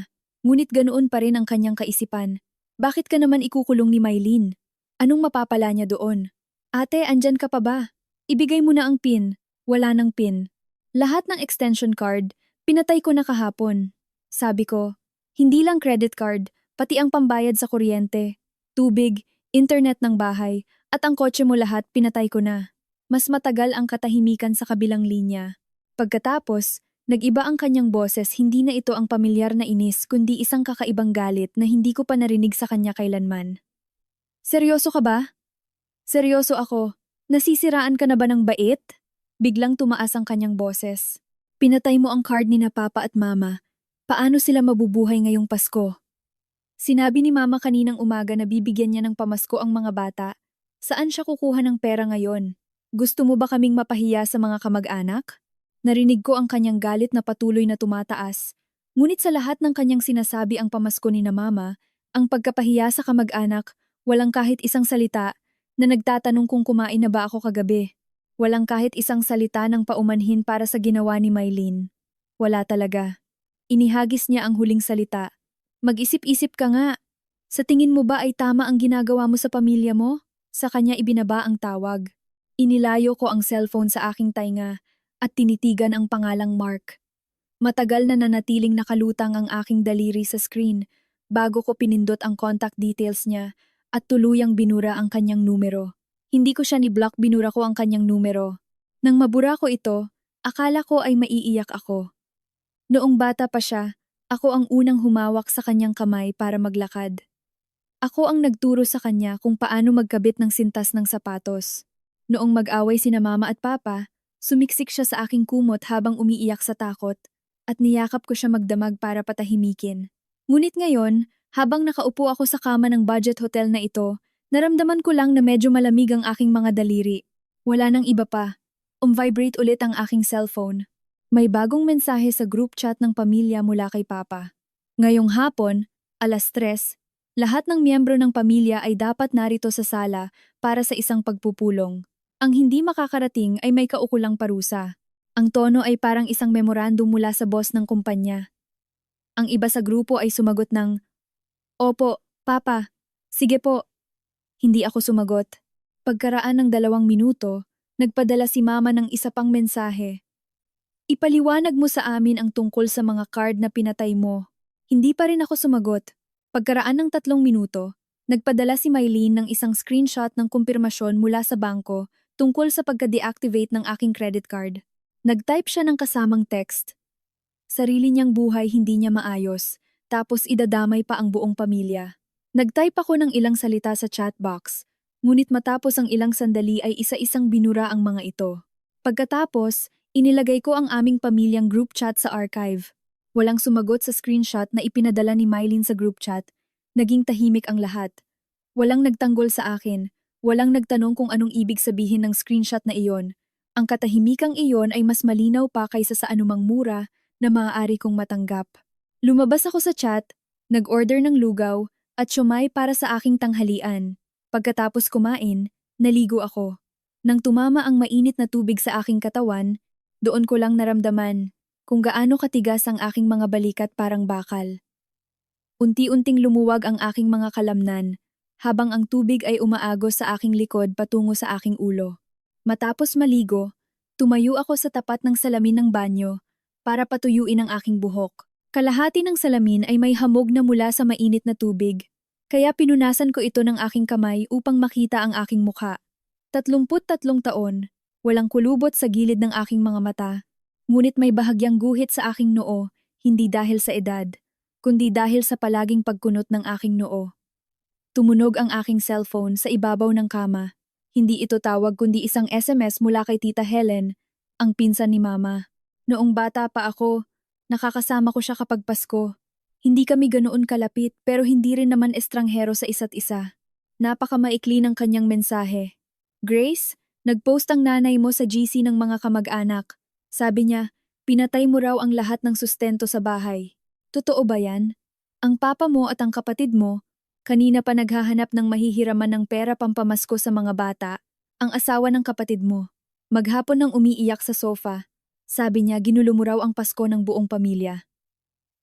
ngunit ganoon pa rin ang kanyang kaisipan. Bakit ka naman ikukulong ni Mylene? Anong mapapala niya doon? Ate, andyan ka pa ba? Ibigay mo na ang PIN. Wala ng PIN. Lahat ng extension card, pinatay ko na kahapon. Sabi ko, hindi lang credit card, pati ang pambayad sa kuryente, tubig, internet ng bahay, At ang kotse mo lahat pinatay ko na. Mas matagal ang katahimikan sa kabilang linya. Pagkatapos, nag-iba ang kanyang boses, hindi na ito ang pamilyar na inis kundi isang kakaibang galit na hindi ko pa narinig sa kanya kailanman. Seryoso ka ba? Seryoso ako. Nasisiraan ka na ba ng bait? Biglang tumaas ang kanyang boses. Pinatay mo ang card ni na Papa at Mama. Paano sila mabubuhay ngayong Pasko? Sinabi ni Mama kaninang umaga na bibigyan niya ng pamasko ang mga bata. Saan siya kukuha ng pera ngayon? Gusto mo ba kaming mapahiya sa mga kamag-anak? Narinig ko ang kanyang galit na patuloy na tumataas. Ngunit sa lahat ng kanyang sinasabi ang pamasko ni na Mama, ang pagkapahiya sa kamag-anak, walang kahit isang salita na nagtatanong kung kumain na ba ako kagabi. Walang kahit isang salita ng paumanhin para sa ginawa ni Mylene. Wala talaga. Inihagis niya ang huling salita. Mag-isip-isip ka nga. Sa tingin mo ba ay tama ang ginagawa mo sa pamilya mo? Sa kanya ibinaba ang tawag. Inilayo ko ang cellphone sa aking tainga at tinitigan ang pangalang Mark. Matagal na nanatiling nakalutang ang aking daliri sa screen bago ko pinindot ang contact details niya at tuluyang binura ang kanyang numero. Hindi ko siya ni-block, binura ko ang kanyang numero. Nang mabura ko ito, akala ko ay maiiyak ako. Noong bata pa siya, ako ang unang humawak sa kanyang kamay para maglakad. Ako ang nagturo sa kanya kung paano magkabit ng sintas ng sapatos. Noong mag-away sina Mama at Papa, sumiksik siya sa aking kumot habang umiiyak sa takot at niyakap ko siya magdamag para patahimikin. Ngunit ngayon, habang nakaupo ako sa kama ng budget hotel na ito, naramdaman ko lang na medyo malamig ang aking mga daliri. Wala nang iba pa. Vibrate ulit ang aking cellphone. May bagong mensahe sa group chat ng pamilya mula kay Papa. Ngayong hapon, 3:00, lahat ng miyembro ng pamilya ay dapat narito sa sala para sa isang pagpupulong. Ang hindi makakarating ay may kaukulang parusa. Ang tono ay parang isang memorandum mula sa boss ng kumpanya. Ang iba sa grupo ay sumagot ng, "Opo, Papa. Sige po." Hindi ako sumagot. Pagkaraan ng 2 minuto, nagpadala si Mama ng isa pang mensahe. "Ipaliwanag mo sa amin ang tungkol sa mga card na pinatay mo." Hindi pa rin ako sumagot. Pagkaraan ng 3 minuto, nagpadala si Mylene ng isang screenshot ng kumpirmasyon mula sa bangko tungkol sa pagka-deactivate ng aking credit card. Nag-type siya ng kasamang text. Sarili niyang buhay hindi niya maayos, tapos idadamay pa ang buong pamilya. Nag-type ako ng ilang salita sa chat box, ngunit matapos ang ilang sandali ay isa-isang binura ang mga ito. Pagkatapos, inilagay ko ang aming pamilyang group chat sa archive. Walang sumagot sa screenshot na ipinadala ni Mylene sa group chat. Naging tahimik ang lahat. Walang nagtanggol sa akin. Walang nagtanong kung anong ibig sabihin ng screenshot na iyon. Ang katahimikang iyon ay mas malinaw pa kaysa sa anumang mura na maaari kong matanggap. Lumabas ako sa chat, nag-order ng lugaw, at siomai para sa aking tanghalian. Pagkatapos kumain, naligo ako. Nang tumama ang mainit na tubig sa aking katawan, doon ko lang naramdaman kung gaano katigas ang aking mga balikat parang bakal. Unti-unting lumuwag ang aking mga kalamnan, habang ang tubig ay umaagos sa aking likod patungo sa aking ulo. Matapos maligo, tumayo ako sa tapat ng salamin ng banyo para patuyuin ang aking buhok. Kalahati ng salamin ay may hamog na mula sa mainit na tubig, kaya pinunasan ko ito ng aking kamay upang makita ang aking mukha. 33 taon, walang kulubot sa gilid ng aking mga mata, ngunit may bahagyang guhit sa aking noo, hindi dahil sa edad, kundi dahil sa palaging pagkunot ng aking noo. Tumunog ang aking cellphone sa ibabaw ng kama. Hindi ito tawag kundi isang SMS mula kay Tita Helen, ang pinsan ni Mama. Noong bata pa ako, nakakasama ko siya kapag Pasko. Hindi kami ganoon kalapit pero hindi rin naman estranghero sa isa't isa. Napakamaikli ng kanyang mensahe. "Grace, nagpost ang nanay mo sa GC ng mga kamag-anak. Sabi niya, pinatay mo raw ang lahat ng sustento sa bahay. Totoo ba yan? Ang papa mo at ang kapatid mo, kanina pa naghahanap ng mahihiraman ng pera pampamasko sa mga bata, ang asawa ng kapatid mo. Maghapon nang umiiyak sa sofa. Sabi niya ginulo mo raw ang Pasko ng buong pamilya.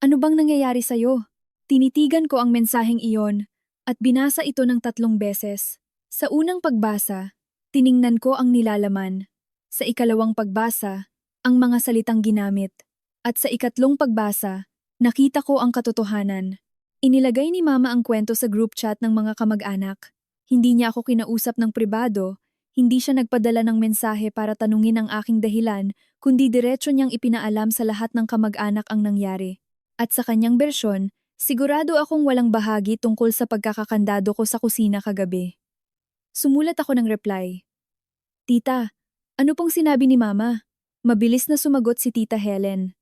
Ano bang nangyayari sa'yo?" Tinitigan ko ang mensaheng iyon at binasa ito ng 3 beses. Sa unang pagbasa, tiningnan ko ang nilalaman. Sa ikalawang pagbasa, ang mga salitang ginamit. At sa ikatlong pagbasa, nakita ko ang katotohanan. Inilagay ni Mama ang kwento sa group chat ng mga kamag-anak. Hindi niya ako kinausap ng pribado, hindi siya nagpadala ng mensahe para tanungin ang aking dahilan, kundi diretso niyang ipinaalam sa lahat ng kamag-anak ang nangyari. At sa kanyang bersyon, sigurado akong walang bahagi tungkol sa pagkakakandado ko sa kusina kagabi. Sumulat ako ng reply. Tita, ano pong sinabi ni Mama? Mabilis na sumagot si Tita Helen.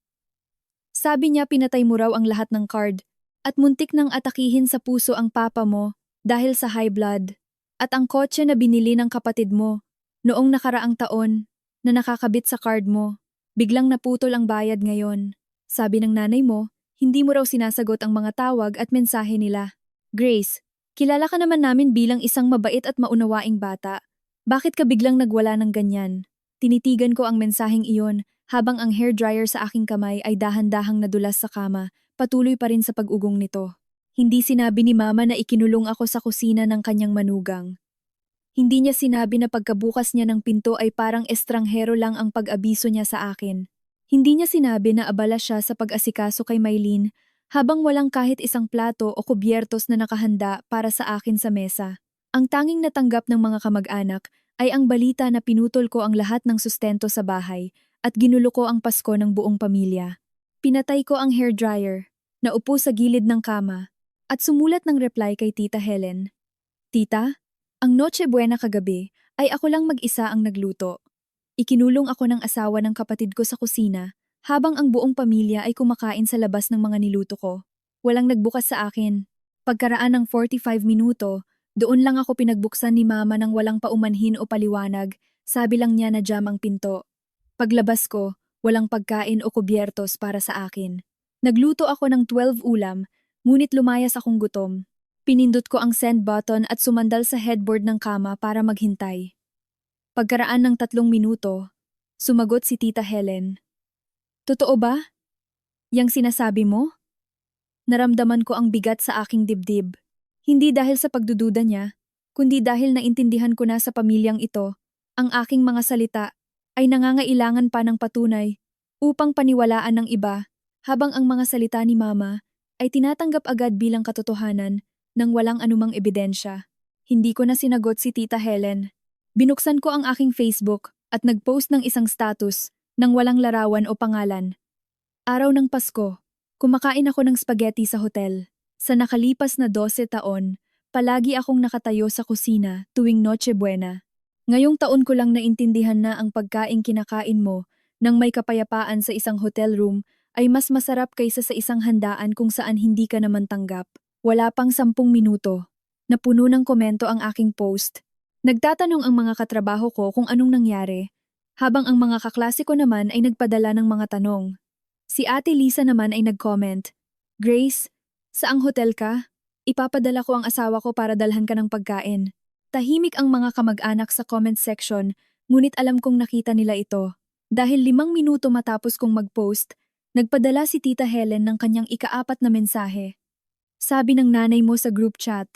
Sabi niya pinatay mo raw ang lahat ng card at muntik nang atakihin sa puso ang papa mo dahil sa high blood at ang kotse na binili ng kapatid mo noong nakaraang taon na nakakabit sa card mo. Biglang naputol ang bayad ngayon. Sabi ng nanay mo, hindi mo raw sinasagot ang mga tawag at mensahe nila. Grace, kilala ka naman namin bilang isang mabait at maunawaing bata. Bakit ka biglang nagwala ng ganyan? Tinitigan ko ang mensaheng iyon habang ang hairdryer sa aking kamay ay dahan-dahang nadulas sa kama, patuloy pa rin sa pag-ugong nito. Hindi sinabi ni Mama na ikinulong ako sa kusina ng kanyang manugang. Hindi niya sinabi na pagkabukas niya ng pinto ay parang estranghero lang ang pag-abiso niya sa akin. Hindi niya sinabi na abala siya sa pag-asikaso kay Maylene habang walang kahit isang plato o kubyertos na nakahanda para sa akin sa mesa. Ang tanging natanggap ng mga kamag-anak ay ang balita na pinutol ko ang lahat ng sustento sa bahay at ginulo ko ang Pasko ng buong pamilya. Pinatay ko ang hairdryer, naupo sa gilid ng kama, at sumulat ng reply kay Tita Helen. Tita, ang Noche Buena kagabi ay ako lang mag-isa ang nagluto. Ikinulong ako ng asawa ng kapatid ko sa kusina habang ang buong pamilya ay kumakain sa labas ng mga niluto ko. Walang nagbukas sa akin. Pagkaraan ng 45 minuto, doon lang ako pinagbuksan ni Mama nang walang paumanhin o paliwanag, sabi lang niya na jam ang pinto. Paglabas ko, walang pagkain o kubyertos para sa akin. Nagluto ako ng 12 ulam, ngunit lumayas akong gutom. Pinindot ko ang send button at sumandal sa headboard ng kama para maghintay. Pagkaraan ng 3 minuto, sumagot si Tita Helen. Totoo ba? Yang sinasabi mo? Naramdaman ko ang bigat sa aking dibdib. Hindi dahil sa pagdududa niya, kundi dahil naintindihan ko na sa pamilyang ito, ang aking mga salita ay nangangailangan pa ng patunay upang paniwalaan ng iba, habang ang mga salita ni Mama ay tinatanggap agad bilang katotohanan nang walang anumang ebidensya. Hindi ko na sinagot si Tita Helen. Binuksan ko ang aking Facebook at nagpost ng isang status nang walang larawan o pangalan. Araw ng Pasko, kumakain ako ng spaghetti sa hotel. Sa nakalipas na 12 taon, palagi akong nakatayo sa kusina tuwing Noche Buena. Ngayong taon ko lang naintindihan na ang pagkaing kinakain mo nang may kapayapaan sa isang hotel room ay mas masarap kaysa sa isang handaan kung saan hindi ka naman tanggap. Wala pang 10 minuto. Napuno ng komento ang aking post. Nagtatanong ang mga katrabaho ko kung anong nangyari, habang ang mga kaklase ko naman ay nagpadala ng mga tanong. Si Ate Lisa naman ay nag-comment, Grace, saang hotel ka? Ipapadala ko ang asawa ko para dalhan ka ng pagkain. Tahimik ang mga kamag-anak sa comment section, ngunit alam kong nakita nila ito. Dahil 5 minuto matapos kong mag-post, nagpadala si Tita Helen ng kanyang ika-4 na mensahe. Sabi ng nanay mo sa group chat,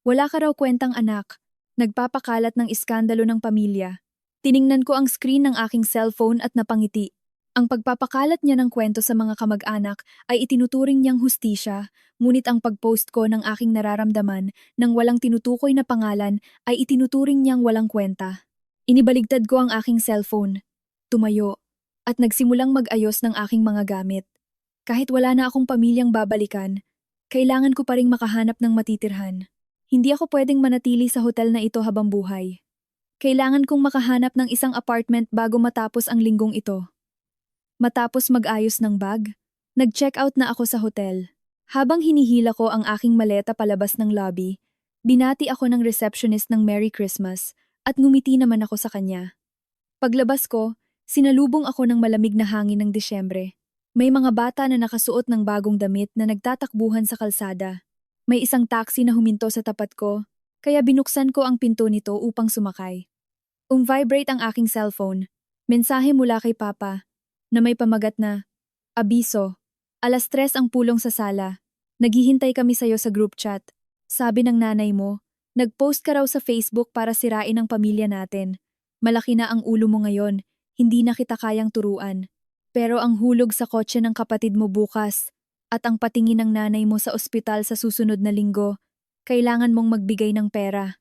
wala ka raw kwentang anak, nagpapakalat ng iskandalo ng pamilya. Tiningnan ko ang screen ng aking cellphone at napangiti. Ang pagpapakalat niya ng kwento sa mga kamag-anak ay itinuturing niyang hustisya, ngunit ang pag-post ko ng aking nararamdaman nang walang tinutukoy na pangalan ay itinuturing niyang walang kwenta. Inibaligtad ko ang aking cellphone, tumayo, at nagsimulang mag-ayos ng aking mga gamit. Kahit wala na akong pamilyang babalikan, kailangan ko pa ring makahanap ng matitirhan. Hindi ako pwedeng manatili sa hotel na ito habang buhay. Kailangan kong makahanap ng isang apartment bago matapos ang linggong ito. Matapos mag-ayos ng bag, nag-check out na ako sa hotel. Habang hinihila ko ang aking maleta palabas ng lobby, binati ako ng receptionist ng Merry Christmas at ngumiti naman ako sa kanya. Paglabas ko, sinalubong ako ng malamig na hangin ng Disyembre. May mga bata na nakasuot ng bagong damit na nagtatakbuhan sa kalsada. May isang taxi na huminto sa tapat ko, kaya binuksan ko ang pinto nito upang sumakay. Vibrate ang aking cellphone. Mensahe mula kay Papa, na may pamagat na, Abiso, 3:00 ang pulong sa sala. Naghihintay kami sayo sa group chat. Sabi ng nanay mo, nag-post ka raw sa Facebook para sirain ang pamilya natin. Malaki na ang ulo mo ngayon, hindi na kita kayang turuan. Pero ang hulog sa kotse ng kapatid mo bukas, at ang patingin ng nanay mo sa ospital sa susunod na linggo, kailangan mong magbigay ng pera.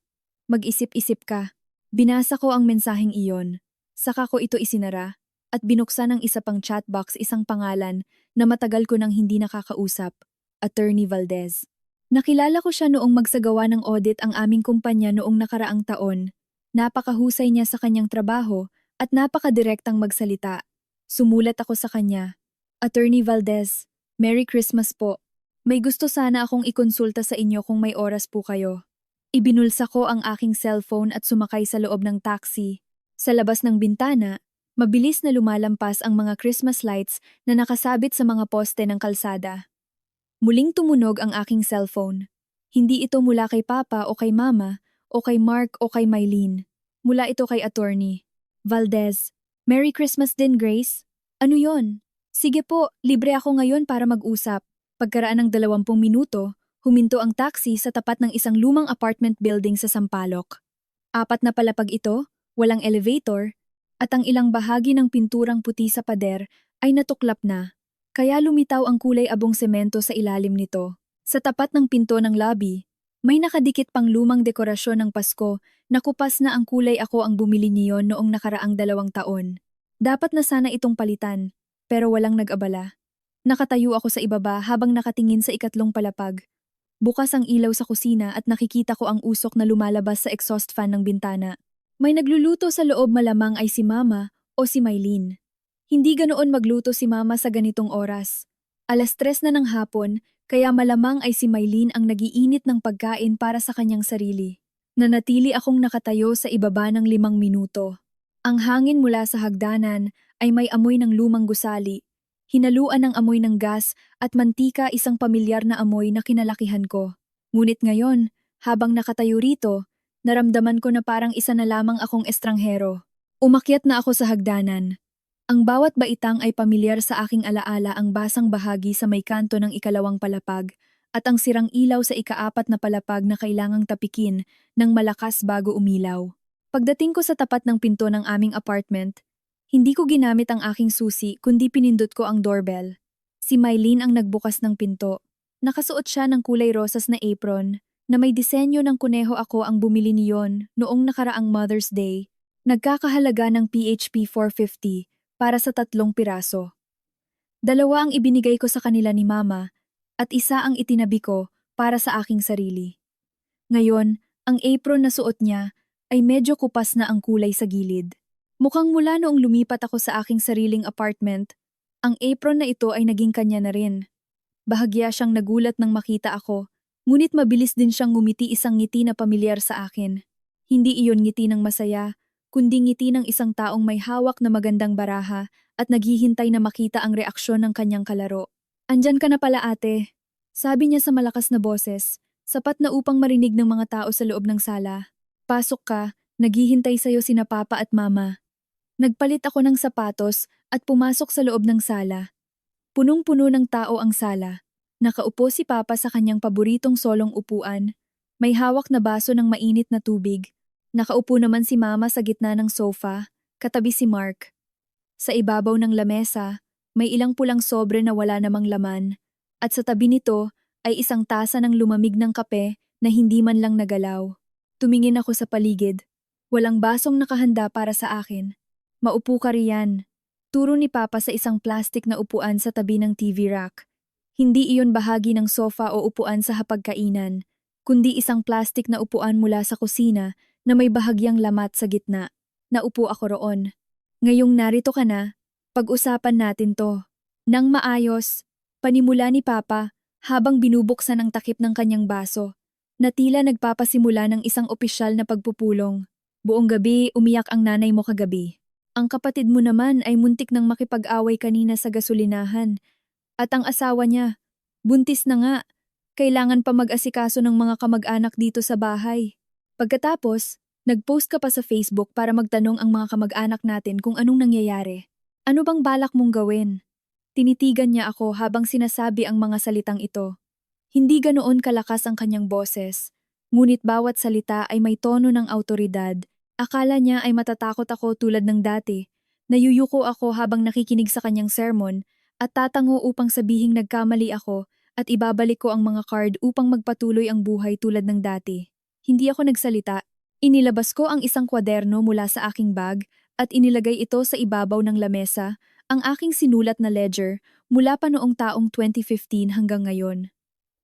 Mag-isip-isip ka. Binasa ko ang mensaheng iyon. Saka ko ito isinara at binuksan ang isa pang chatbox isang pangalan na matagal ko nang hindi nakakausap. Attorney Valdez. Nakilala ko siya noong magsagawa ng audit ang aming kumpanya noong nakaraang taon. Napakahusay niya sa kanyang trabaho at napakadirektang magsalita. Sumulat ako sa kanya. Attorney Valdez, Merry Christmas po. May gusto sana akong ikonsulta sa inyo kung may oras po kayo. Ibinulsa ko ang aking cellphone at sumakay sa loob ng taxi. Sa labas ng bintana, mabilis na lumalampas ang mga Christmas lights na nakasabit sa mga poste ng kalsada. Muling tumunog ang aking cellphone. Hindi ito mula kay Papa o kay Mama o kay Mark o kay Mylene. Mula ito kay Attorney Valdez. Merry Christmas din, Grace. Ano yon? Sige po, libre ako ngayon para mag-usap. Pagkaraan ng 20 minuto, huminto ang taxi sa tapat ng isang lumang apartment building sa Sampaloc. 4 na palapag ito, walang elevator, at ang ilang bahagi ng pinturang puti sa pader ay natuklap na, kaya lumitaw ang kulay abong semento sa ilalim nito. Sa tapat ng pinto ng lobby, may nakadikit pang lumang dekorasyon ng Pasko na kupas na ang kulay ako ang bumili niyon noong nakaraang 2 taon. Dapat na sana itong palitan, pero walang nag-abala. Nakatayo ako sa ibaba habang nakatingin sa ikatlong palapag. Bukas ang ilaw sa kusina at nakikita ko ang usok na lumalabas sa exhaust fan ng bintana. May nagluluto sa loob, malamang ay si Mama o si Mylene. Hindi ganoon magluto si Mama sa ganitong oras. 3:00 na ng hapon, kaya malamang ay si Mylene ang nagiinit ng pagkain para sa kanyang sarili. Nanatili akong nakatayo sa ibaba ng 5 minuto. Ang hangin mula sa hagdanan ay may amoy ng lumang gusali. Hinaluan ng amoy ng gas at mantika, isang pamilyar na amoy na kinalakihan ko. Ngunit ngayon, habang nakatayo rito, naramdaman ko na parang isa na lamang akong estranghero. Umakyat na ako sa hagdanan. Ang bawat baitang ay pamilyar sa aking alaala, ang basang bahagi sa may kanto ng 2 palapag at ang sirang ilaw sa 4 na palapag na kailangang tapikin ng malakas bago umilaw. Pagdating ko sa tapat ng pinto ng aming apartment, hindi ko ginamit ang aking susi kundi pinindot ko ang doorbell. Si Mylene ang nagbukas ng pinto. Nakasuot siya ng kulay rosas na apron na may disenyo ng kuneho. Ako ang bumili niyon noong nakaraang Mother's Day. Nagkakahalaga ng PHP 450 para sa 3 piraso. 2 ang ibinigay ko sa kanila ni Mama at 1 ang itinabi ko para sa aking sarili. Ngayon, ang apron na suot niya ay medyo kupas na ang kulay sa gilid. Mukhang mula noong lumipat ako sa aking sariling apartment, ang apron na ito ay naging kanya na rin. Bahagya siyang nagulat nang makita ako, ngunit mabilis din siyang ngumiti, isang ngiti na pamilyar sa akin. Hindi iyon ngiti ng masaya, kundi ngiti ng isang taong may hawak na magandang baraha at naghihintay na makita ang reaksyon ng kanyang kalaro. "Andyan ka na pala, ate," sabi niya sa malakas na boses, sapat na upang marinig ng mga tao sa loob ng sala. "Pasok ka, naghihintay sa'yo sina Papa at Mama." Nagpalit ako ng sapatos at pumasok sa loob ng sala. Punong-puno ng tao ang sala. Nakaupo si Papa sa kanyang paboritong solong upuan. May hawak na baso ng mainit na tubig. Nakaupo naman si Mama sa gitna ng sofa, katabi si Mark. Sa ibabaw ng lamesa, may ilang pulang sobre na wala namang laman. At sa tabi nito ay isang tasa ng lumamig ng kape na hindi man lang nagalaw. Tumingin ako sa paligid. Walang basong nakahanda para sa akin. "Maupo ka riyan." Turo ni Papa sa isang plastik na upuan sa tabi ng TV rack. Hindi iyon bahagi ng sofa o upuan sa hapagkainan, kundi isang plastik na upuan mula sa kusina na may bahagyang lamat sa gitna. Naupo ako roon. "Ngayong narito ka na, pag-usapan natin to." "Nang maayos," panimula ni Papa habang binubuksan ang takip ng kanyang baso, na tila nagpapasimula ng isang opisyal na pagpupulong. "Buong gabi umiyak ang nanay mo kagabi. Ang kapatid mo naman ay muntik nang makipag-away kanina sa gasolinahan. At ang asawa niya, buntis na nga. Kailangan pa mag-asikaso ng mga kamag-anak dito sa bahay." Pagkatapos, nag-post ka pa sa Facebook para magtanong ang mga kamag-anak natin kung anong nangyayari. "Ano bang balak mong gawin?" Tinitigan niya ako habang sinasabi ang mga salitang ito. Hindi ganoon kalakas ang kanyang boses, ngunit bawat salita ay may tono ng awtoridad. Akala niya ay matatakot ako tulad ng dati. Nayuyuko ako habang nakikinig sa kanyang sermon at tatango upang sabihing nagkamali ako at ibabalik ko ang mga card upang magpatuloy ang buhay tulad ng dati. Hindi ako nagsalita. Inilabas ko ang isang kwaderno mula sa aking bag at inilagay ito sa ibabaw ng lamesa, ang aking sinulat na ledger mula pa noong taong 2015 hanggang ngayon.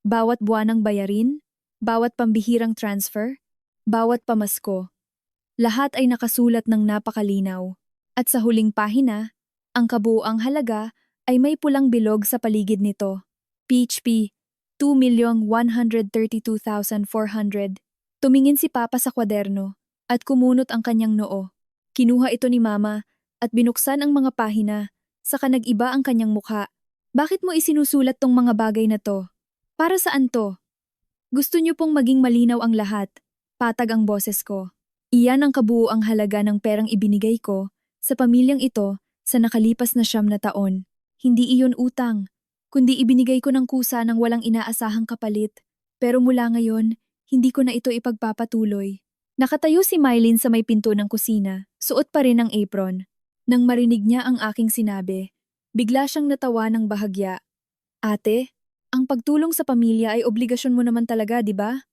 Bawat buwanang bayarin, bawat pambihirang transfer, bawat pamasko, lahat ay nakasulat ng napakalinaw. At sa huling pahina, ang kabuuang halaga ay may pulang bilog sa paligid nito. PHP 2,132,400. Tumingin si Papa sa kwaderno at kumunot ang kanyang noo. Kinuha ito ni Mama at binuksan ang mga pahina, saka nag-iba ang kanyang mukha. Bakit mo isinusulat tong mga bagay na to? Para saan to? Gusto niyo pong maging malinaw ang lahat. Patag ang boses ko. Iyan ang kabuuang halaga ng perang ibinigay ko sa pamilyang ito sa nakalipas na 9 na taon. Hindi iyon utang, kundi ibinigay ko ng kusa ng walang inaasahang kapalit. Pero mula ngayon, hindi ko na ito ipagpapatuloy. Nakatayo si Mylene sa may pinto ng kusina, suot pa rin ang apron. Nang marinig niya ang aking sinabi, bigla siyang natawa ng bahagya. Ate, ang pagtulong sa pamilya ay obligasyon mo naman talaga, di ba?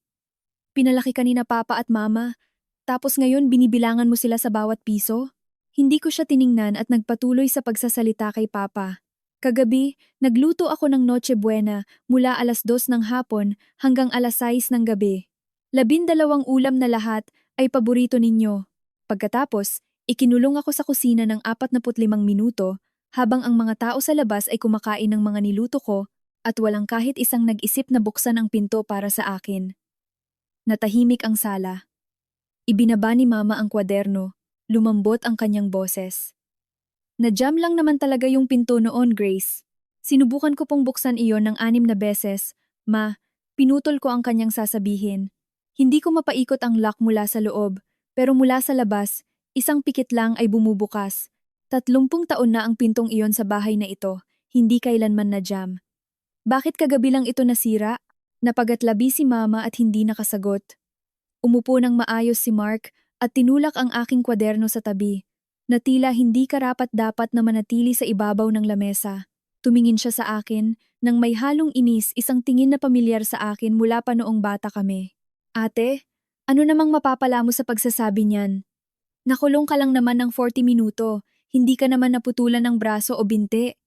Pinalaki ka ni na Papa at Mama, tapos ngayon binibilangan mo sila sa bawat piso? Hindi ko siya tiningnan at nagpatuloy sa pagsasalita kay Papa. Kagabi, nagluto ako ng Noche Buena mula 2:00 ng hapon hanggang 6:00 ng gabi. 12 ulam na lahat ay paborito ninyo. Pagkatapos, ikinulong ako sa kusina ng 45 minuto habang ang mga tao sa labas ay kumakain ng mga niluto ko at walang kahit isang nag-isip na buksan ang pinto para sa akin. Natahimik ang sala. Ibinaba ni Mama ang kwaderno. Lumambot ang kanyang boses. Na-jam lang naman talaga yung pinto noon, Grace. Sinubukan ko pong buksan iyon ng 6 na beses. Ma, pinutol ko ang kanyang sasabihin. Hindi ko mapaikot ang lock mula sa loob, pero mula sa labas, isang pikit lang ay bumubukas. 30 taon na ang pintong iyon sa bahay na ito, hindi kailanman na-jam. Bakit kagabi lang ito nasira? Napagatlabi si Mama at hindi nakasagot. Umupo ng maayos si Mark at tinulak ang aking kwaderno sa tabi, na tila hindi karapat-dapat na manatili sa ibabaw ng lamesa. Tumingin siya sa akin, nang may halong inis, isang tingin na pamilyar sa akin mula pa noong bata kami. Ate, ano namang mapapala mo sa pagsasabi niyan? Nakulong ka lang naman ng 40 minuto, hindi ka naman naputulan ng braso o binti.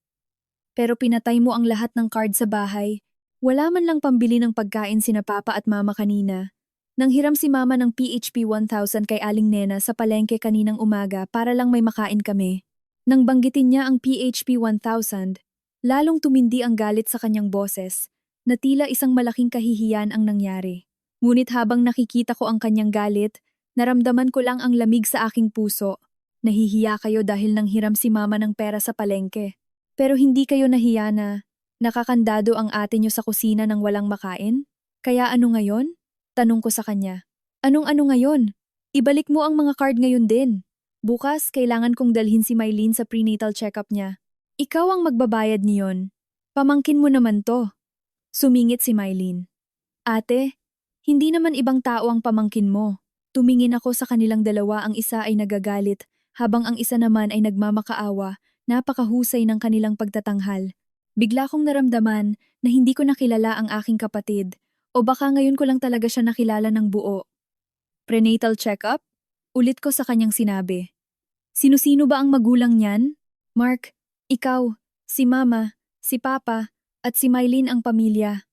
Pero pinatay mo ang lahat ng card sa bahay. Wala man lang pambili ng pagkain sina Papa at Mama kanina. Nanghiram si Mama ng PHP 1,000 kay Aling Nena sa palengke kaninang umaga para lang may makain kami. Nang banggitin niya ang PHP 1,000, lalong tumindi ang galit sa kanyang boses, na tila isang malaking kahihiyan ang nangyari. Ngunit habang nakikita ko ang kanyang galit, naramdaman ko lang ang lamig sa aking puso. Nahihiya kayo dahil nanghiram si Mama ng pera sa palengke. Pero hindi kayo nahiya na nakakandado ang ate niyo sa kusina nang walang makain? Kaya ano ngayon? Tanong ko sa kanya. Anong-ano ngayon? Ibalik mo ang mga card ngayon din. Bukas, kailangan kong dalhin si Mylene sa prenatal check-up niya. Ikaw ang magbabayad niyon. Pamangkin mo naman to. Sumingit si Mylene. Ate, hindi naman ibang tao ang pamangkin mo. Tumingin ako sa kanilang dalawa, ang isa ay nagagalit, habang ang isa naman ay nagmamakaawa, napakahusay ng kanilang pagtatanghal. Bigla kong naramdaman na hindi ko nakilala ang aking kapatid. O baka ngayon ko lang talaga siya nakilala ng buo. Prenatal check-up? Ulit ko sa kanyang sinabi. Sino-sino ba ang magulang niyan? Mark, ikaw, si Mama, si Papa, at si Mylene ang pamilya.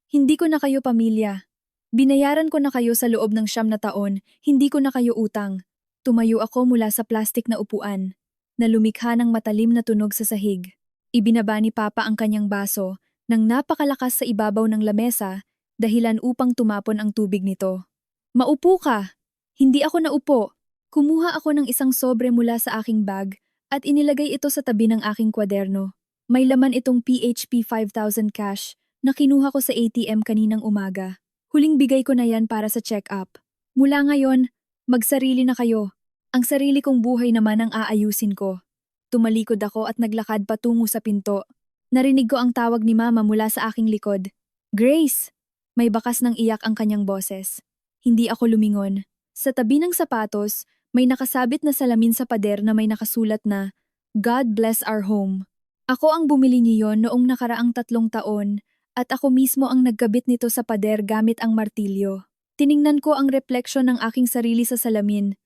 Hindi ko na kayo pamilya. Binayaran ko na kayo sa loob ng 9 na taon, hindi ko na kayo utang. Tumayo ako mula sa plastik na upuan, na lumikha ng matalim na tunog sa sahig. Ibinaba ni Papa ang kanyang baso, nang napakalakas sa ibabaw ng lamesa, dahilan upang tumapon ang tubig nito. Maupo ka! Hindi ako naupo. Kumuha ako ng isang sobre mula sa aking bag at inilagay ito sa tabi ng aking kwaderno. May laman itong PHP 5,000 cash na kinuha ko sa ATM kaninang umaga. Huling bigay ko na yan para sa check-up. Mula ngayon, magsarili na kayo. Ang sarili kong buhay naman ang aayusin ko. Tumalikod ako at naglakad patungo sa pinto. Narinig ko ang tawag ni Mama mula sa aking likod. Grace! May bakas ng iyak ang kanyang boses. Hindi ako lumingon. Sa tabi ng sapatos, may nakasabit na salamin sa pader na may nakasulat na, God bless our home. Ako ang bumili niyon noong nakaraang 3 taon at ako mismo ang nagkabit nito sa pader gamit ang martilyo. Tiningnan ko ang refleksyon ng aking sarili sa salamin.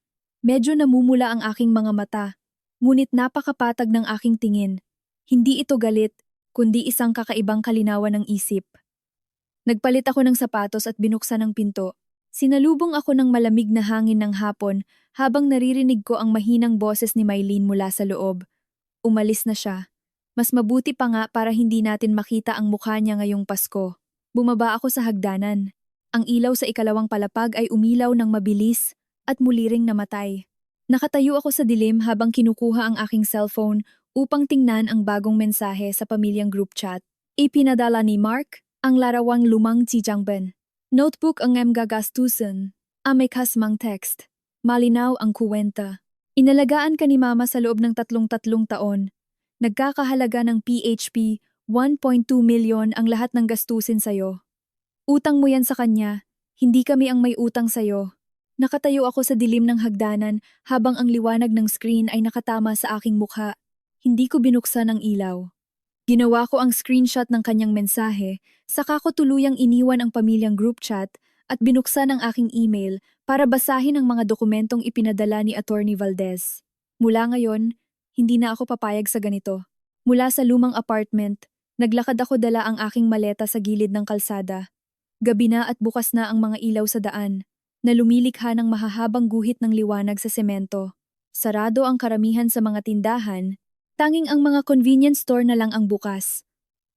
Medyo namumula ang aking mga mata, ngunit napakapatag ng aking tingin. Hindi ito galit, kundi isang kakaibang kalinawan ng isip. Nagpalit ako ng sapatos at binuksan ang pinto. Sinalubong ako ng malamig na hangin ng hapon habang naririnig ko ang mahinang boses ni Mylene mula sa loob. Umalis na siya. Mas mabuti pa nga para hindi natin makita ang mukha niya ngayong Pasko. Bumaba ako sa hagdanan. Ang ilaw sa ikalawang palapag ay umilaw ng mabilis at muli ring namatay. Nakatayo ako sa dilim habang kinukuha ang aking cellphone upang tingnan ang bagong mensahe sa pamilyang group chat. Ipinadala ni Mark ang larawang lumang Jijangbin. Notebook ang gagastusin. May kasmang text. Malinaw ang kuwenta. Inalagaan ka ni Mama sa loob ng tatlong taon. Nagkakahalaga ng PHP 1.2 milyon ang lahat ng gastusin sa'yo. Utang mo yan sa kanya, hindi kami ang may utang sa'yo. Nakatayo ako sa dilim ng hagdanan habang ang liwanag ng screen ay nakatama sa aking mukha. Hindi ko binuksan ang ilaw. Ginawa ko ang screenshot ng kanyang mensahe, saka ko tuluyang iniwan ang pamilyang group chat at binuksan ang aking email para basahin ang mga dokumentong ipinadala ni Attorney Valdez. Mula ngayon, hindi na ako papayag sa ganito. Mula sa lumang apartment, naglakad ako dala ang aking maleta sa gilid ng kalsada. Gabi na at bukas na ang mga ilaw sa daan, na lumilikha ng mahahabang guhit ng liwanag sa semento. Sarado ang karamihan sa mga tindahan, tanging ang mga convenience store na lang ang bukas.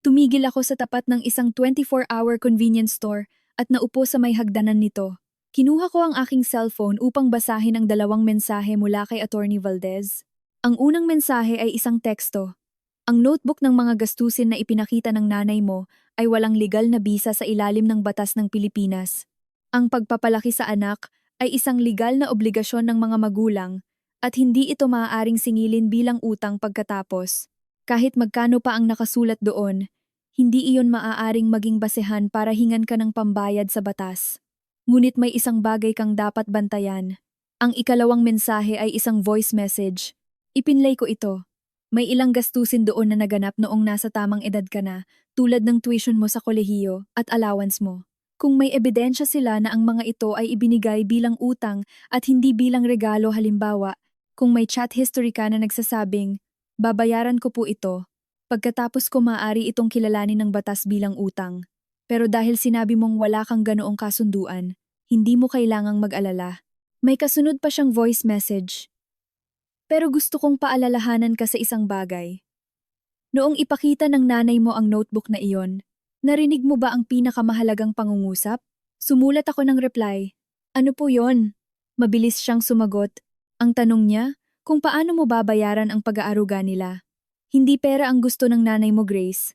Tumigil ako sa tapat ng isang 24-hour convenience store at naupo sa may hagdanan nito. Kinuha ko ang aking cellphone upang basahin ang dalawang mensahe mula kay Attorney Valdez. Ang unang mensahe ay isang teksto. Ang notebook ng mga gastusin na ipinakita ng nanay mo ay walang legal na bisa sa ilalim ng batas ng Pilipinas. Ang pagpapalaki sa anak ay isang legal na obligasyon ng mga magulang at hindi ito maaaring singilin bilang utang pagkatapos. Kahit magkano pa ang nakasulat doon, hindi iyon maaaring maging basehan para hingan ka ng pambayad sa batas. Ngunit may isang bagay kang dapat bantayan. Ang ikalawang mensahe ay isang voice message. Ipinlay ko ito. May ilang gastusin doon na naganap noong nasa tamang edad ka na, tulad ng tuition mo sa kolehiyo at allowance mo. Kung may ebidensya sila na ang mga ito ay ibinigay bilang utang at hindi bilang regalo, halimbawa, kung may chat history ka na nagsasabing, babayaran ko po ito, pagkatapos ko maaari itong kilalanin ng batas bilang utang. Pero dahil sinabi mong wala kang ganoong kasunduan, hindi mo kailangang mag-alala. May kasunod pa siyang voice message. Pero gusto kong paalalahanan ka sa isang bagay. Noong ipakita ng nanay mo ang notebook na iyon, narinig mo ba ang pinakamahalagang pangungusap? Sumulat ako ng reply. Ano po yon? Mabilis siyang sumagot. Ang tanong niya, kung paano mo babayaran ang pag-aaruga nila. Hindi pera ang gusto ng nanay mo, Grace.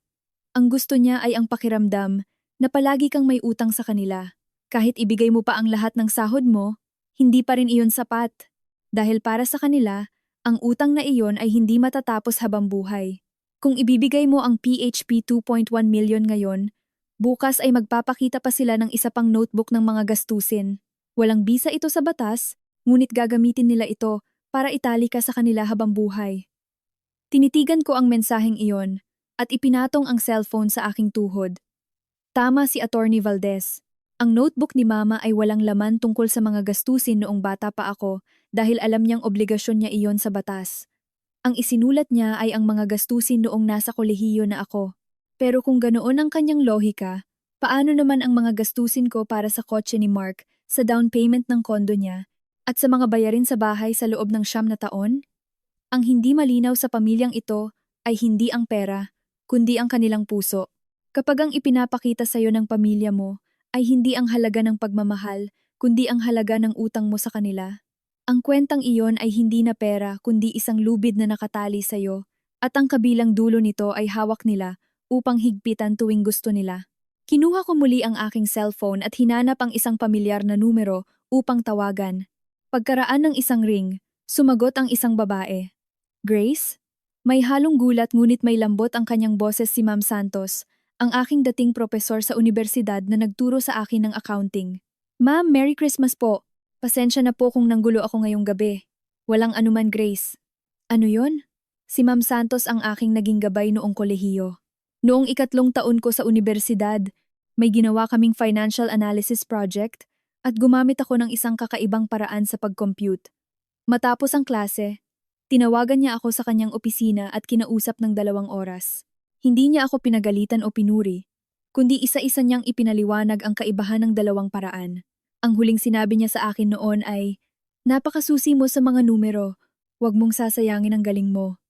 Ang gusto niya ay ang pakiramdam na palagi kang may utang sa kanila. Kahit ibigay mo pa ang lahat ng sahod mo, hindi pa rin iyon sapat. Dahil para sa kanila, ang utang na iyon ay hindi matatapos habang buhay. Kung ibibigay mo ang PHP 2.1 million ngayon, bukas ay magpapakita pa sila ng isa pang notebook ng mga gastusin. Walang bisa ito sa batas, ngunit gagamitin nila ito para itali ka sa kanila habang buhay. Tinitigan ko ang mensaheng iyon at ipinatong ang cellphone sa aking tuhod. Tama si Attorney Valdez. Ang notebook ni Mama ay walang laman tungkol sa mga gastusin noong bata pa ako dahil alam niyang obligasyon niya iyon sa batas. Ang isinulat niya ay ang mga gastusin noong nasa kolehiyo na ako. Pero kung ganoon ang kanyang lohika, paano naman ang mga gastusin ko para sa kotse ni Mark, sa down payment ng kondo niya, at sa mga bayarin sa bahay sa loob ng 9 na taon? Ang hindi malinaw sa pamilyang ito ay hindi ang pera, kundi ang kanilang puso. Kapag ang ipinapakita sa iyo ng pamilya mo ay hindi ang halaga ng pagmamahal, kundi ang halaga ng utang mo sa kanila. Ang kwentang iyon ay hindi na pera kundi isang lubid na nakatali sa iyo at ang kabilang dulo nito ay hawak nila upang higpitan tuwing gusto nila. Kinuha ko muli ang aking cellphone at hinanap ang isang pamilyar na numero upang tawagan. Pagkaraan ng isang ring, sumagot ang isang babae. Grace? May halong gulat ngunit may lambot ang kanyang boses si Ma'am Santos, ang aking dating propesor sa universidad na nagturo sa akin ng accounting. Ma'am, Merry Christmas po. Pasensya na po kung nanggulo ako ngayong gabi. Walang anuman, Grace. Ano yon? Si Ma'am Santos ang aking naging gabay noong kolehiyo. Noong 2 taon ko sa universidad, may ginawa kaming financial analysis project at gumamit ako ng isang kakaibang paraan sa pag-compute. Matapos ang klase, tinawagan niya ako sa kanyang opisina at kinausap ng 2 oras. Hindi niya ako pinagalitan o pinuri, kundi isa-isa niyang ipinaliwanag ang kaibahan ng dalawang paraan. Ang huling sinabi niya sa akin noon ay, "Napakasusi mo sa mga numero, huwag mong sasayangin ang galing mo."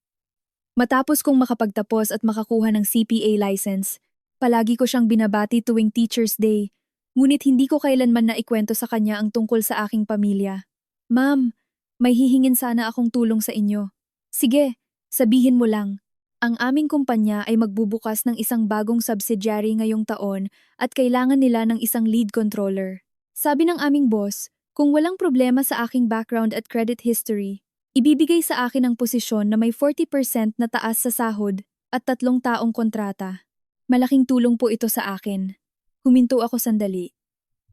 Matapos kong makapagtapos at makakuha ng CPA license, palagi ko siyang binabati tuwing Teacher's Day, ngunit hindi ko kailanman naikwento sa kanya ang tungkol sa aking pamilya. "Ma'am, may hihingin sana akong tulong sa inyo." "Sige, sabihin mo lang." Ang aming kumpanya ay magbubukas ng isang bagong subsidiary ngayong taon at kailangan nila ng isang lead controller. Sabi ng aming boss, kung walang problema sa aking background at credit history, ibibigay sa akin ang posisyon na may 40% na taas sa sahod at 3 taong kontrata. Malaking tulong po ito sa akin. Huminto ako sandali.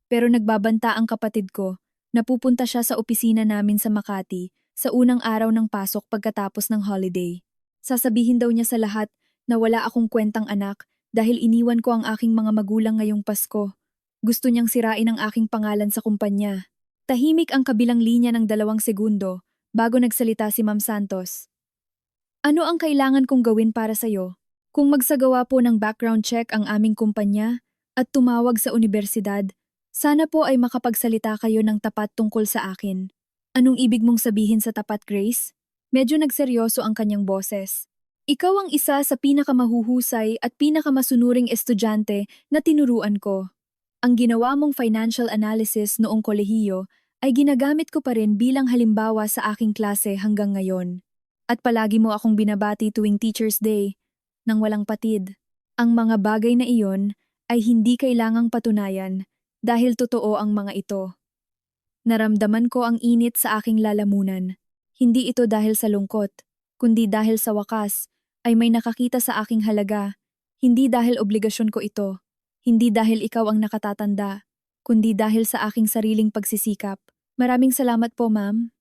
Pero nagbabanta ang kapatid ko na pupunta siya sa opisina namin sa Makati sa unang araw ng pasok pagkatapos ng holiday. Sasabihin daw niya sa lahat na wala akong kwentang anak dahil iniwan ko ang aking mga magulang ngayong Pasko. Gusto niyang sirain ang aking pangalan sa kumpanya. Tahimik ang kabilang linya ng 2 segundo bago nagsalita si Ma'am Santos. "Ano ang kailangan kong gawin para sa'yo? Kung magsagawa po ng background check ang aming kumpanya at tumawag sa unibersidad, sana po ay makapagsalita kayo ng tapat tungkol sa akin." "Anong ibig mong sabihin sa tapat, Grace?" Medyo nagseryoso ang kanyang boses. "Ikaw ang isa sa pinakamahuhusay at pinakamasunuring estudyante na tinuruan ko. Ang ginawa mong financial analysis noong kolehiyo ay ginagamit ko pa rin bilang halimbawa sa aking klase hanggang ngayon. At palagi mo akong binabati tuwing Teacher's Day, nang walang patid. Ang mga bagay na iyon ay hindi kailangang patunayan dahil totoo ang mga ito. Naramdaman ko ang init sa aking lalamunan. Hindi ito dahil sa lungkot, kundi dahil sa wakas ay may nakakita sa aking halaga. Hindi dahil obligasyon ko ito. Hindi dahil ikaw ang nakatatanda, kundi dahil sa aking sariling pagsisikap. Maraming salamat po, ma'am."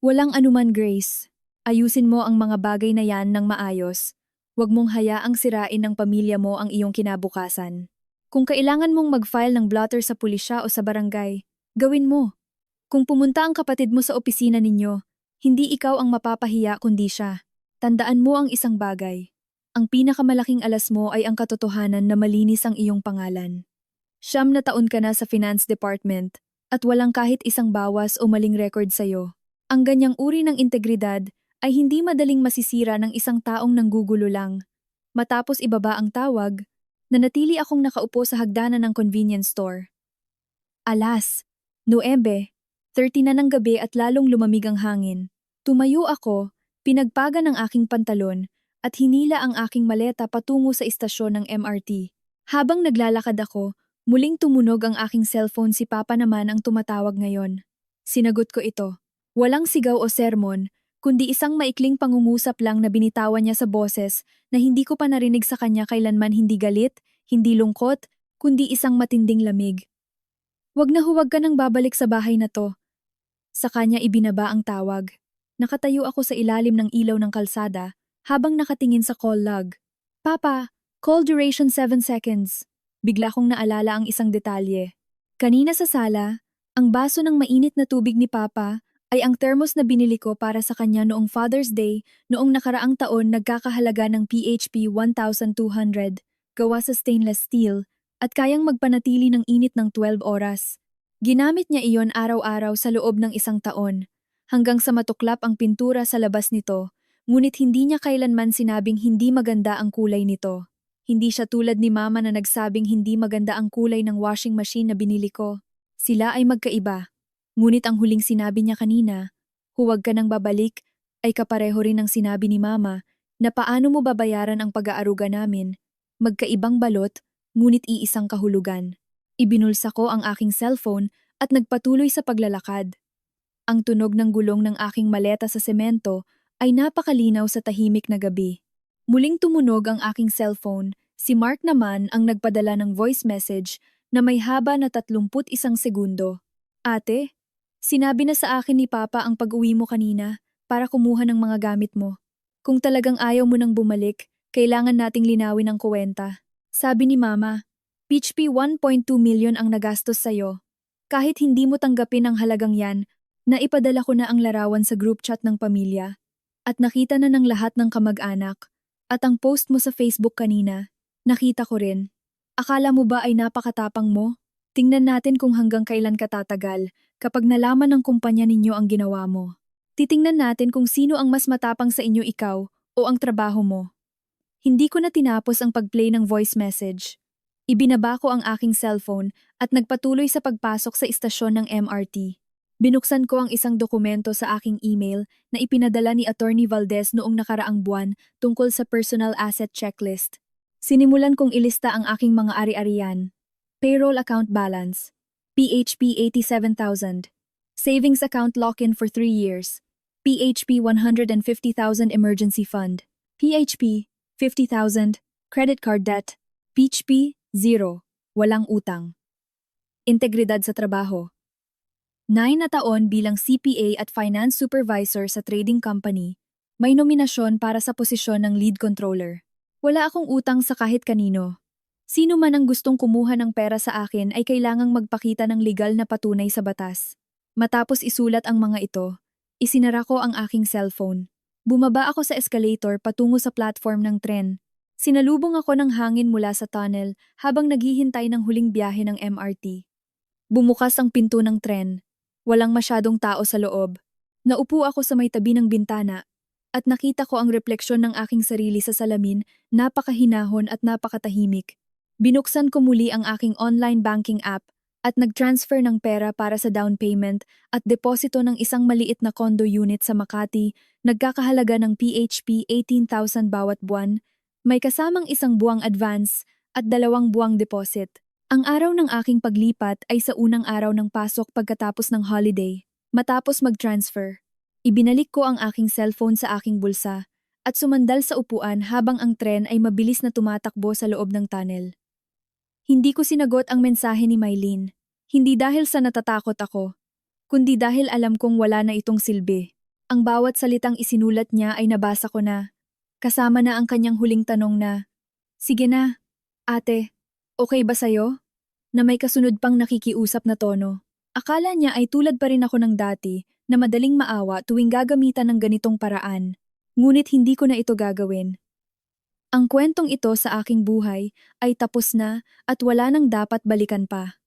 "Walang anuman, Grace. Ayusin mo ang mga bagay na yan ng maayos. Huwag mong hayaang sirain ng pamilya mo ang iyong kinabukasan. Kung kailangan mong mag-file ng blotter sa pulisya o sa barangay, gawin mo. Kung pumunta ang kapatid mo sa opisina ninyo, hindi ikaw ang mapapahiya kundi siya. Tandaan mo ang isang bagay. Ang pinakamalaking alas mo ay ang katotohanan na malinis ang iyong pangalan. 9 na taon ka na sa finance department at walang kahit isang bawas o maling record sa'yo. Ang ganyang uri ng integridad ay hindi madaling masisira ng isang taong nanggugulo lang." Matapos ibaba ang tawag, nanatili akong nakaupo sa hagdanan ng convenience store. Alas, 9:30 na ng gabi at lalong lumamig ang hangin. Tumayo ako, pinagpagan ang aking pantalon, at hinila ang aking maleta patungo sa istasyon ng MRT. Habang naglalakad ako, muling tumunog ang aking cellphone. Si Papa naman ang tumatawag ngayon. Sinagot ko ito. Walang sigaw o sermon, kundi isang maikling pangungusap lang na binitawan niya sa boses na hindi ko pa narinig sa kanya kailanman. Hindi galit, hindi lungkot, kundi isang matinding lamig. "Huwag na huwag ka nang babalik sa bahay na to." Sa kanya ibinaba ang tawag. Nakatayo ako sa ilalim ng ilaw ng kalsada habang nakatingin sa call log. "Papa, call duration 7 seconds. Bigla kong naalala ang isang detalye. Kanina sa sala, ang baso ng mainit na tubig ni Papa ay ang thermos na binili ko para sa kanya noong Father's Day noong nakaraang taon. Nagkakahalaga ng PHP 1,200, gawa sa stainless steel, at kayang magpanatili ng init ng 12 oras. Ginamit niya iyon araw-araw sa loob ng 1 taon, hanggang sa matuklap ang pintura sa labas nito, ngunit hindi niya kailanman sinabing hindi maganda ang kulay nito. Hindi siya tulad ni Mama na nagsabing hindi maganda ang kulay ng washing machine na binili ko. Sila ay magkaiba. Ngunit ang huling sinabi niya kanina, "Huwag ka nang babalik," ay kapareho rin ng sinabi ni Mama na paano mo babayaran ang pag-aaruga namin. Magkaibang balot, ngunit iisang kahulugan. Ibinulsa ko ang aking cellphone at nagpatuloy sa paglalakad. Ang tunog ng gulong ng aking maleta sa semento ay napakalinaw sa tahimik na gabi. Muling tumunog ang aking cellphone. Si Mark naman ang nagpadala ng voice message na may haba na 31 segundo. "Ate, sinabi na sa akin ni Papa ang pag-uwi mo kanina para kumuha ng mga gamit mo. Kung talagang ayaw mo nang bumalik, kailangan nating linawin ang kuwenta. Sabi ni Mama, PHP 1.2 million ang nagastos sa'yo. Kahit hindi mo tanggapin ang halagang yan, naipadala ko na ang larawan sa group chat ng pamilya at nakita na ng lahat ng kamag-anak. At ang post mo sa Facebook kanina, nakita ko rin. Akala mo ba ay napakatapang mo? Tingnan natin kung hanggang kailan ka tatagal kapag nalaman ng kumpanya ninyo ang ginawa mo. Titingnan natin kung sino ang mas matapang sa inyo, ikaw o ang trabaho mo. Hindi ko na tinapos ang pag-play ng voice message. Ibinaba ko ang aking cellphone at nagpatuloy sa pagpasok sa istasyon ng MRT. Binuksan ko ang isang dokumento sa aking email na ipinadala ni Attorney Valdez noong nakaraang buwan tungkol sa personal asset checklist. Sinimulan kong ilista ang aking mga ari-arian. Payroll account balance, PHP 87,000. Savings account lock-in for 3 years, PHP 150,000 emergency fund, PHP 50,000, credit card debt, PHP 0, walang utang. Integridad sa trabaho. 9 na taon bilang CPA at finance supervisor sa trading company, may nominasyon para sa posisyon ng lead controller. Wala akong utang sa kahit kanino. Sino man ang gustong kumuha ng pera sa akin ay kailangang magpakita ng legal na patunay sa batas. Matapos isulat ang mga ito, isinara ko ang aking cellphone. Bumaba ako sa escalator patungo sa platform ng tren. Sinalubong ako ng hangin mula sa tunnel habang naghihintay ng huling biyahe ng MRT. Bumukas ang pinto ng tren. Walang masyadong tao sa loob. Naupo ako sa may tabi ng bintana at nakita ko ang refleksyon ng aking sarili sa salamin, napakahinahon at napakatahimik. Binuksan ko muli ang aking online banking app at nag-transfer ng pera para sa down payment at deposito ng isang maliit na condo unit sa Makati, nagkakahalaga ng PHP 18,000 bawat buwan, may kasamang isang buwang advance at 2 buwang deposit. Ang araw ng aking paglipat ay sa unang araw ng pasok pagkatapos ng holiday. Matapos mag-transfer, ibinalik ko ang aking cellphone sa aking bulsa at sumandal sa upuan habang ang tren ay mabilis na tumatakbo sa loob ng tunnel. Hindi ko sinagot ang mensahe ni Mylene, hindi dahil sa natatakot ako, kundi dahil alam kong wala na itong silbi. Ang bawat salitang isinulat niya ay nabasa ko na, kasama na ang kanyang huling tanong na, "Sige na, ate, okay ba sayo?" Na may kasunod pang nakikiusap na tono. Akala niya ay tulad pa rin ako ng dati na madaling maawa tuwing gagamitan ng ganitong paraan. Ngunit hindi ko na ito gagawin. Ang kwentong ito sa aking buhay ay tapos na at wala nang dapat balikan pa.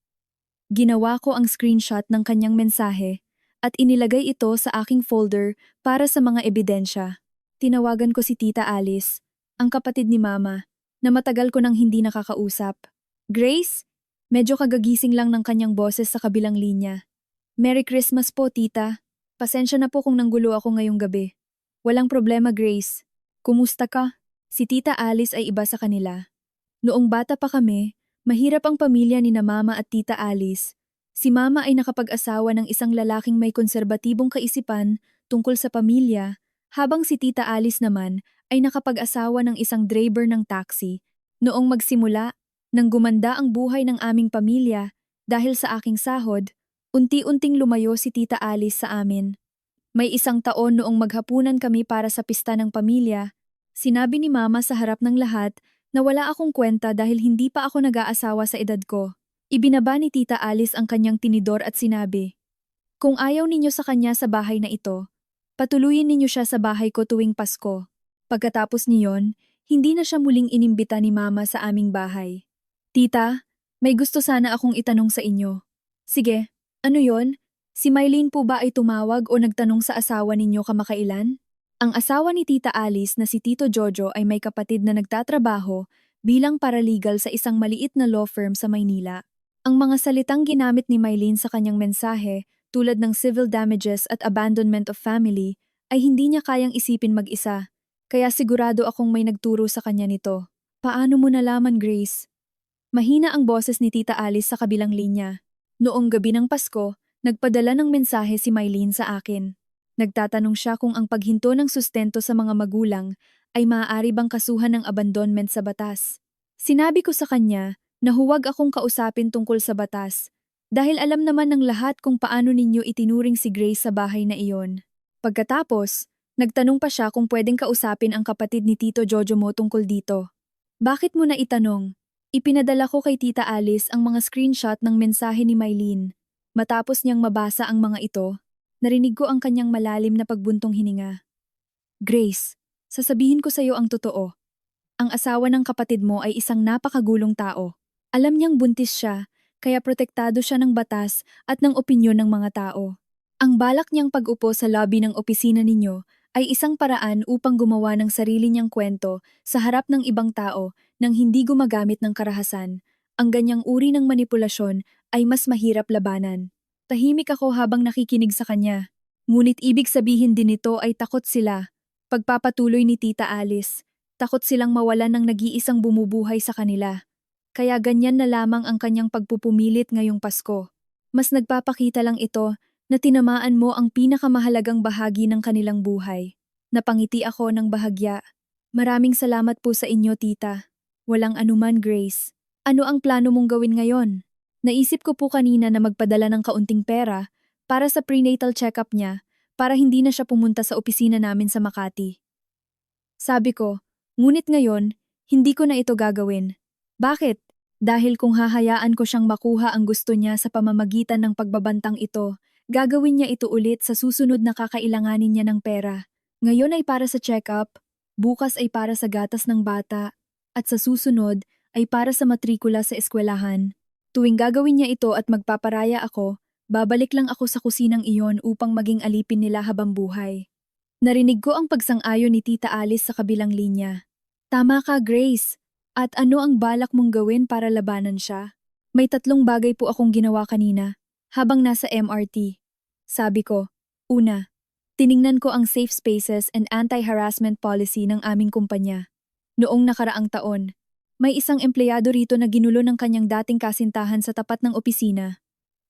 Ginawa ko ang screenshot ng kanyang mensahe at inilagay ito sa aking folder para sa mga ebidensya. Tinawagan ko si Tita Alice, ang kapatid ni Mama, na matagal ko nang hindi nakakausap. "Grace?" Medyo kagagising lang ng kanyang boses sa kabilang linya. "Merry Christmas po, tita. Pasensya na po kung nanggulo ako ngayong gabi." "Walang problema, Grace. Kumusta ka?" Si Tita Alice ay iba sa kanila. Noong bata pa kami, mahirap ang pamilya ni na Mama at Tita Alice. Si Mama ay nakapag-asawa ng isang lalaking may konserbatibong kaisipan tungkol sa pamilya, habang si Tita Alice naman ay nakapag-asawa ng isang driver ng taxi. Noong magsimula, nang gumanda ang buhay ng aming pamilya dahil sa aking sahod, unti-unting lumayo si Tita Alice sa amin. May 1 taon noong maghapunan kami para sa pista ng pamilya, sinabi ni Mama sa harap ng lahat na wala akong kwenta dahil hindi pa ako nag-aasawa sa edad ko. Ibinaba ni Tita Alice ang kanyang tinidor at sinabi, "Kung ayaw ninyo sa kanya sa bahay na ito, patuluyin ninyo siya sa bahay ko tuwing Pasko." Pagkatapos niyon, hindi na siya muling inimbita ni Mama sa aming bahay. "Tita, may gusto sana akong itanong sa inyo." "Sige, ano yon? Si Mylene po ba ay tumawag o nagtanong sa asawa ninyo kamakailan?" Ang asawa ni Tita Alice na si Tito Jojo ay may kapatid na nagtatrabaho bilang paralegal sa isang maliit na law firm sa Maynila. Ang mga salitang ginamit ni Mylene sa kanyang mensahe, tulad ng civil damages at abandonment of family, ay hindi niya kayang isipin mag-isa, kaya sigurado akong may nagturo sa kanya nito. "Paano mo nalaman, Grace?" Mahina ang boses ni Tita Alice sa kabilang linya. "Noong gabi ng Pasko, nagpadala ng mensahe si Mylene sa akin. Nagtatanong siya kung ang paghinto ng sustento sa mga magulang ay maaari bang kasuhan ng abandonment sa batas. Sinabi ko sa kanya na huwag akong kausapin tungkol sa batas dahil alam naman ng lahat kung paano ninyo itinuring si Grace sa bahay na iyon. Pagkatapos, nagtanong pa siya kung pwedeng kausapin ang kapatid ni Tito Jojo mo tungkol dito. Bakit mo na itanong? Ipinadala ko kay Tita Alice ang mga screenshot ng mensahe ni Mylene. Matapos niyang mabasa ang mga ito, narinig ko ang kanyang malalim na pagbuntong hininga. Grace, sasabihin ko sa iyo ang totoo. Ang asawa ng kapatid mo ay isang napakagulong tao. Alam niyang buntis siya, kaya protektado siya ng batas at ng opinyon ng mga tao. Ang balak niyang pag-upo sa lobby ng opisina ninyo ay isang paraan upang gumawa ng sarili niyang kwento sa harap ng ibang tao nang hindi gumagamit ng karahasan. Ang ganyang uri ng manipulasyon ay mas mahirap labanan. Tahimik ako habang nakikinig sa kanya. Ngunit ibig sabihin din nito ay takot sila. Pagpapatuloy ni Tita Alice, takot silang mawalan ng nag-iisang bumubuhay sa kanila. Kaya ganyan na lamang ang kanyang pagpupumilit ngayong Pasko. Mas nagpapakita lang ito na tinamaan mo ang pinakamahalagang bahagi ng kanilang buhay. Napangiti ako ng bahagya. Maraming salamat po sa inyo, tita. Walang anuman, Grace. Ano ang plano mong gawin ngayon? Naisip ko po kanina na magpadala ng kaunting pera para sa prenatal check-up niya para hindi na siya pumunta sa opisina namin sa Makati. Sabi ko, ngunit ngayon, hindi ko na ito gagawin. Bakit? Dahil kung hahayaan ko siyang makuha ang gusto niya sa pamamagitan ng pagbabantang ito, gagawin niya ito ulit sa susunod na kakailanganin niya ng pera. Ngayon ay para sa check-up, bukas ay para sa gatas ng bata, at sa susunod ay para sa matrikula sa eskwelahan. Tuwing gagawin niya ito at magpaparaya ako, babalik lang ako sa kusinang iyon upang maging alipin nila habang buhay. Narinig ko ang pagsang-ayon ni Tita Alice sa kabilang linya. Tama ka, Grace. At ano ang balak mong gawin para labanan siya? May 3 bagay po akong ginawa kanina, habang nasa MRT. Sabi ko, una, tiningnan ko ang safe spaces and anti-harassment policy ng aming kumpanya. Noong nakaraang taon, may isang empleyado rito na ginulo ng kanyang dating kasintahan sa tapat ng opisina.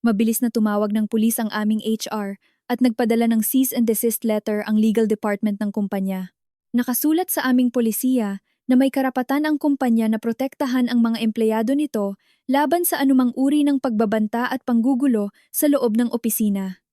Mabilis na tumawag ng pulis ang aming HR at nagpadala ng cease and desist letter ang legal department ng kumpanya. Nakasulat sa aming polisiya na may karapatan ang kumpanya na protektahan ang mga empleyado nito laban sa anumang uri ng pagbabanta at panggugulo sa loob ng opisina.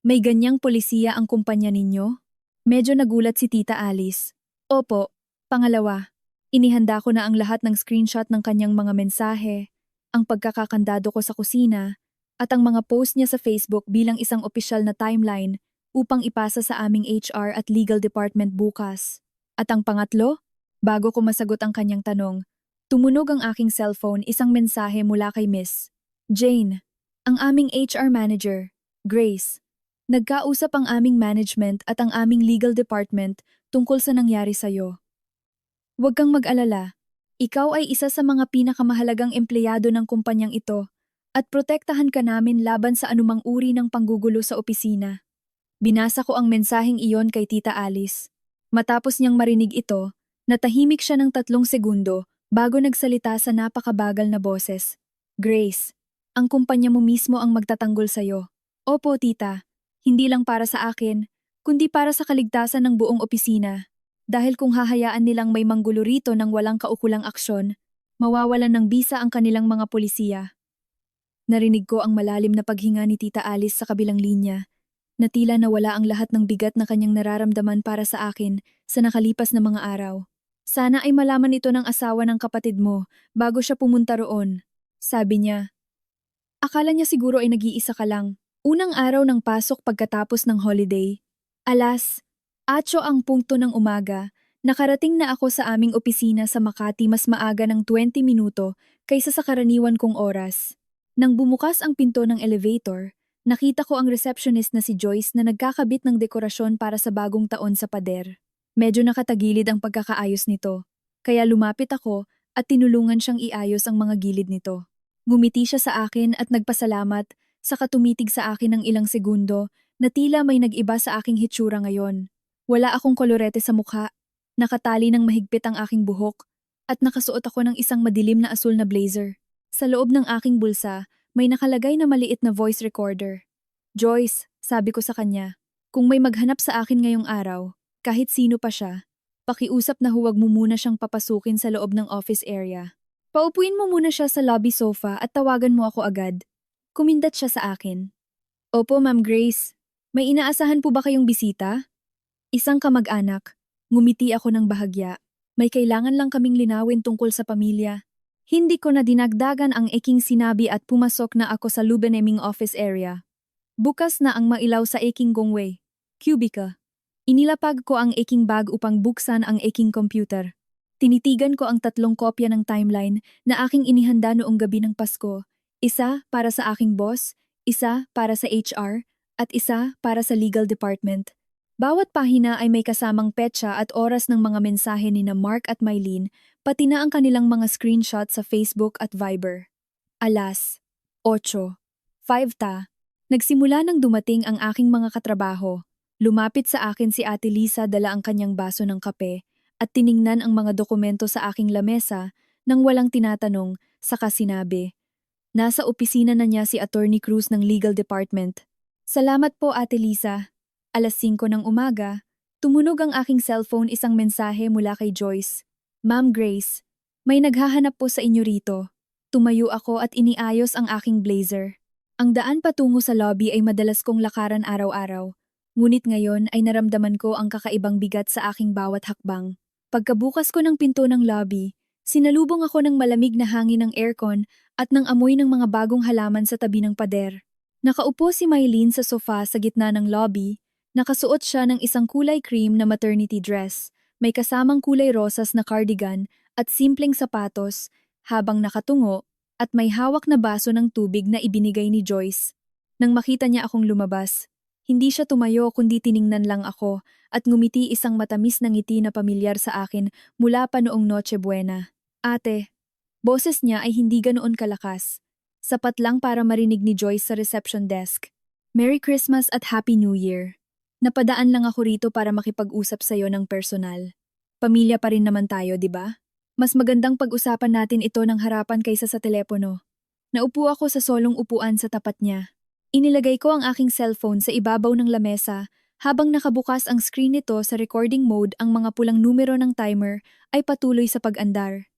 May ganyang polisiya ang kumpanya ninyo? Medyo nagulat si Tita Alice. Opo. Pangalawa, inihanda ko na ang lahat ng screenshot ng kanyang mga mensahe, ang pagkakakandado ko sa kusina, at ang mga post niya sa Facebook bilang isang opisyal na timeline upang ipasa sa aming HR at legal department bukas. At ang pangatlo, bago ko masagot ang kanyang tanong, tumunog ang aking cellphone isang mensahe mula kay Miss Jane, ang aming HR manager, Grace. Nagkausap ang aming management at ang aming legal department tungkol sa nangyari sa'yo. Huwag kang mag-alala, ikaw ay isa sa mga pinakamahalagang empleyado ng kumpanyang ito at protektahan ka namin laban sa anumang uri ng panggugulo sa opisina. Binasa ko ang mensaheng iyon kay Tita Alice. Matapos niyang marinig ito, natahimik siya ng 3 segundo bago nagsalita sa napakabagal na boses. Grace, ang kumpanya mo mismo ang magtatanggol sa'yo. Opo, tita. Hindi lang para sa akin, kundi para sa kaligtasan ng buong opisina. Dahil kung hahayaan nilang may manggulo rito ng walang kaukulang aksyon, mawawalan ng bisa ang kanilang mga polisiya. Narinig ko ang malalim na paghinga ni Tita Alice sa kabilang linya, na tila nawala ang lahat ng bigat na kanyang nararamdaman para sa akin sa nakalipas na mga araw. Sana ay malaman ito ng asawa ng kapatid mo bago siya pumunta roon, sabi niya. Akala niya siguro ay nag-iisa ka lang. Unang araw ng pasok pagkatapos ng holiday. Alas, 8 ang punkto ng umaga, nakarating na ako sa aming opisina sa Makati mas maaga ng 20 minuto kaysa sa karaniwan kong oras. Nang bumukas ang pinto ng elevator, nakita ko ang receptionist na si Joyce na nagkakabit ng dekorasyon para sa bagong taon sa pader. Medyo nakatagilid ang pagkakaayos nito, kaya lumapit ako at tinulungan siyang iayos ang mga gilid nito. Ngumiti siya sa akin at nagpasalamat, saka tumitig sa akin ng ilang segundo na tila may nag-iba sa aking hitsura ngayon. Wala akong kolorete sa mukha, nakatali ng mahigpit ang aking buhok, at nakasuot ako ng isang madilim na asul na blazer. Sa loob ng aking bulsa, may nakalagay na maliit na voice recorder. Joyce, sabi ko sa kanya, kung may maghanap sa akin ngayong araw, kahit sino pa siya, pakiusap na huwag mo muna siyang papasukin sa loob ng office area. Paupuin mo muna siya sa lobby sofa at tawagan mo ako agad. Kumindat siya sa akin. Opo, Ma'am Grace. May inaasahan po ba kayong bisita? Isang kamag-anak. Ngumiti ako ng bahagya. May kailangan lang kaming linawin tungkol sa pamilya. Hindi ko na dinagdagan ang aking sinabi at pumasok na ako sa lubeneming office area. Bukas na ang mailaw sa aking gongway. Cubica. Inilapag ko ang aking bag upang buksan ang aking computer. Tinitigan ko ang 3 kopya ng timeline na aking inihanda noong gabi ng Pasko. Isa para sa aking boss, isa para sa HR, at isa para sa legal department. Bawat pahina ay may kasamang petsa at oras ng mga mensahe ni na Mark at Mylene, pati na ang kanilang mga screenshot sa Facebook at Viber. Alas, 8:05. Nagsimula nang dumating ang aking mga katrabaho. Lumapit sa akin si Ate Lisa, dala ang kanyang baso ng kape at tiningnan ang mga dokumento sa aking lamesa nang walang tinatanong, saka sinabi. Nasa opisina na niya si Attorney Cruz ng Legal Department. Salamat po, Ate Lisa. Alas 5 ng umaga, tumunog ang aking cellphone, isang mensahe mula kay Joyce. Ma'am Grace, may naghahanap po sa inyo rito. Tumayo ako at iniayos ang aking blazer. Ang daan patungo sa lobby ay madalas kong lakaran araw-araw. Ngunit ngayon ay naramdaman ko ang kakaibang bigat sa aking bawat hakbang. Pagkabukas ko ng pinto ng lobby, sinalubong ako ng malamig na hangin ng aircon at ng amoy ng mga bagong halaman sa tabi ng pader. Nakaupo si Mylene sa sofa sa gitna ng lobby. Nakasuot siya ng isang kulay cream na maternity dress, may kasamang kulay rosas na cardigan at simpleng sapatos, habang nakatungo at may hawak na baso ng tubig na ibinigay ni Joyce. Nang makita niya akong lumabas, hindi siya tumayo kundi tiningnan lang ako at ngumiti, isang matamis na ngiti na pamilyar sa akin mula pa noong Noche Buena. Ate, boses niya ay hindi ganoon kalakas. Sapat lang para marinig ni Joyce sa reception desk. Merry Christmas at Happy New Year. Napadaan lang ako rito para makipag-usap sa'yo ng personal. Pamilya pa rin naman tayo, di ba? Mas magandang pag-usapan natin ito ng harapan kaysa sa telepono. Naupo ako sa solong upuan sa tapat niya. Inilagay ko ang aking cellphone sa ibabaw ng lamesa habang nakabukas ang screen nito sa recording mode. Ang mga pulang numero ng timer ay patuloy sa pag-andar.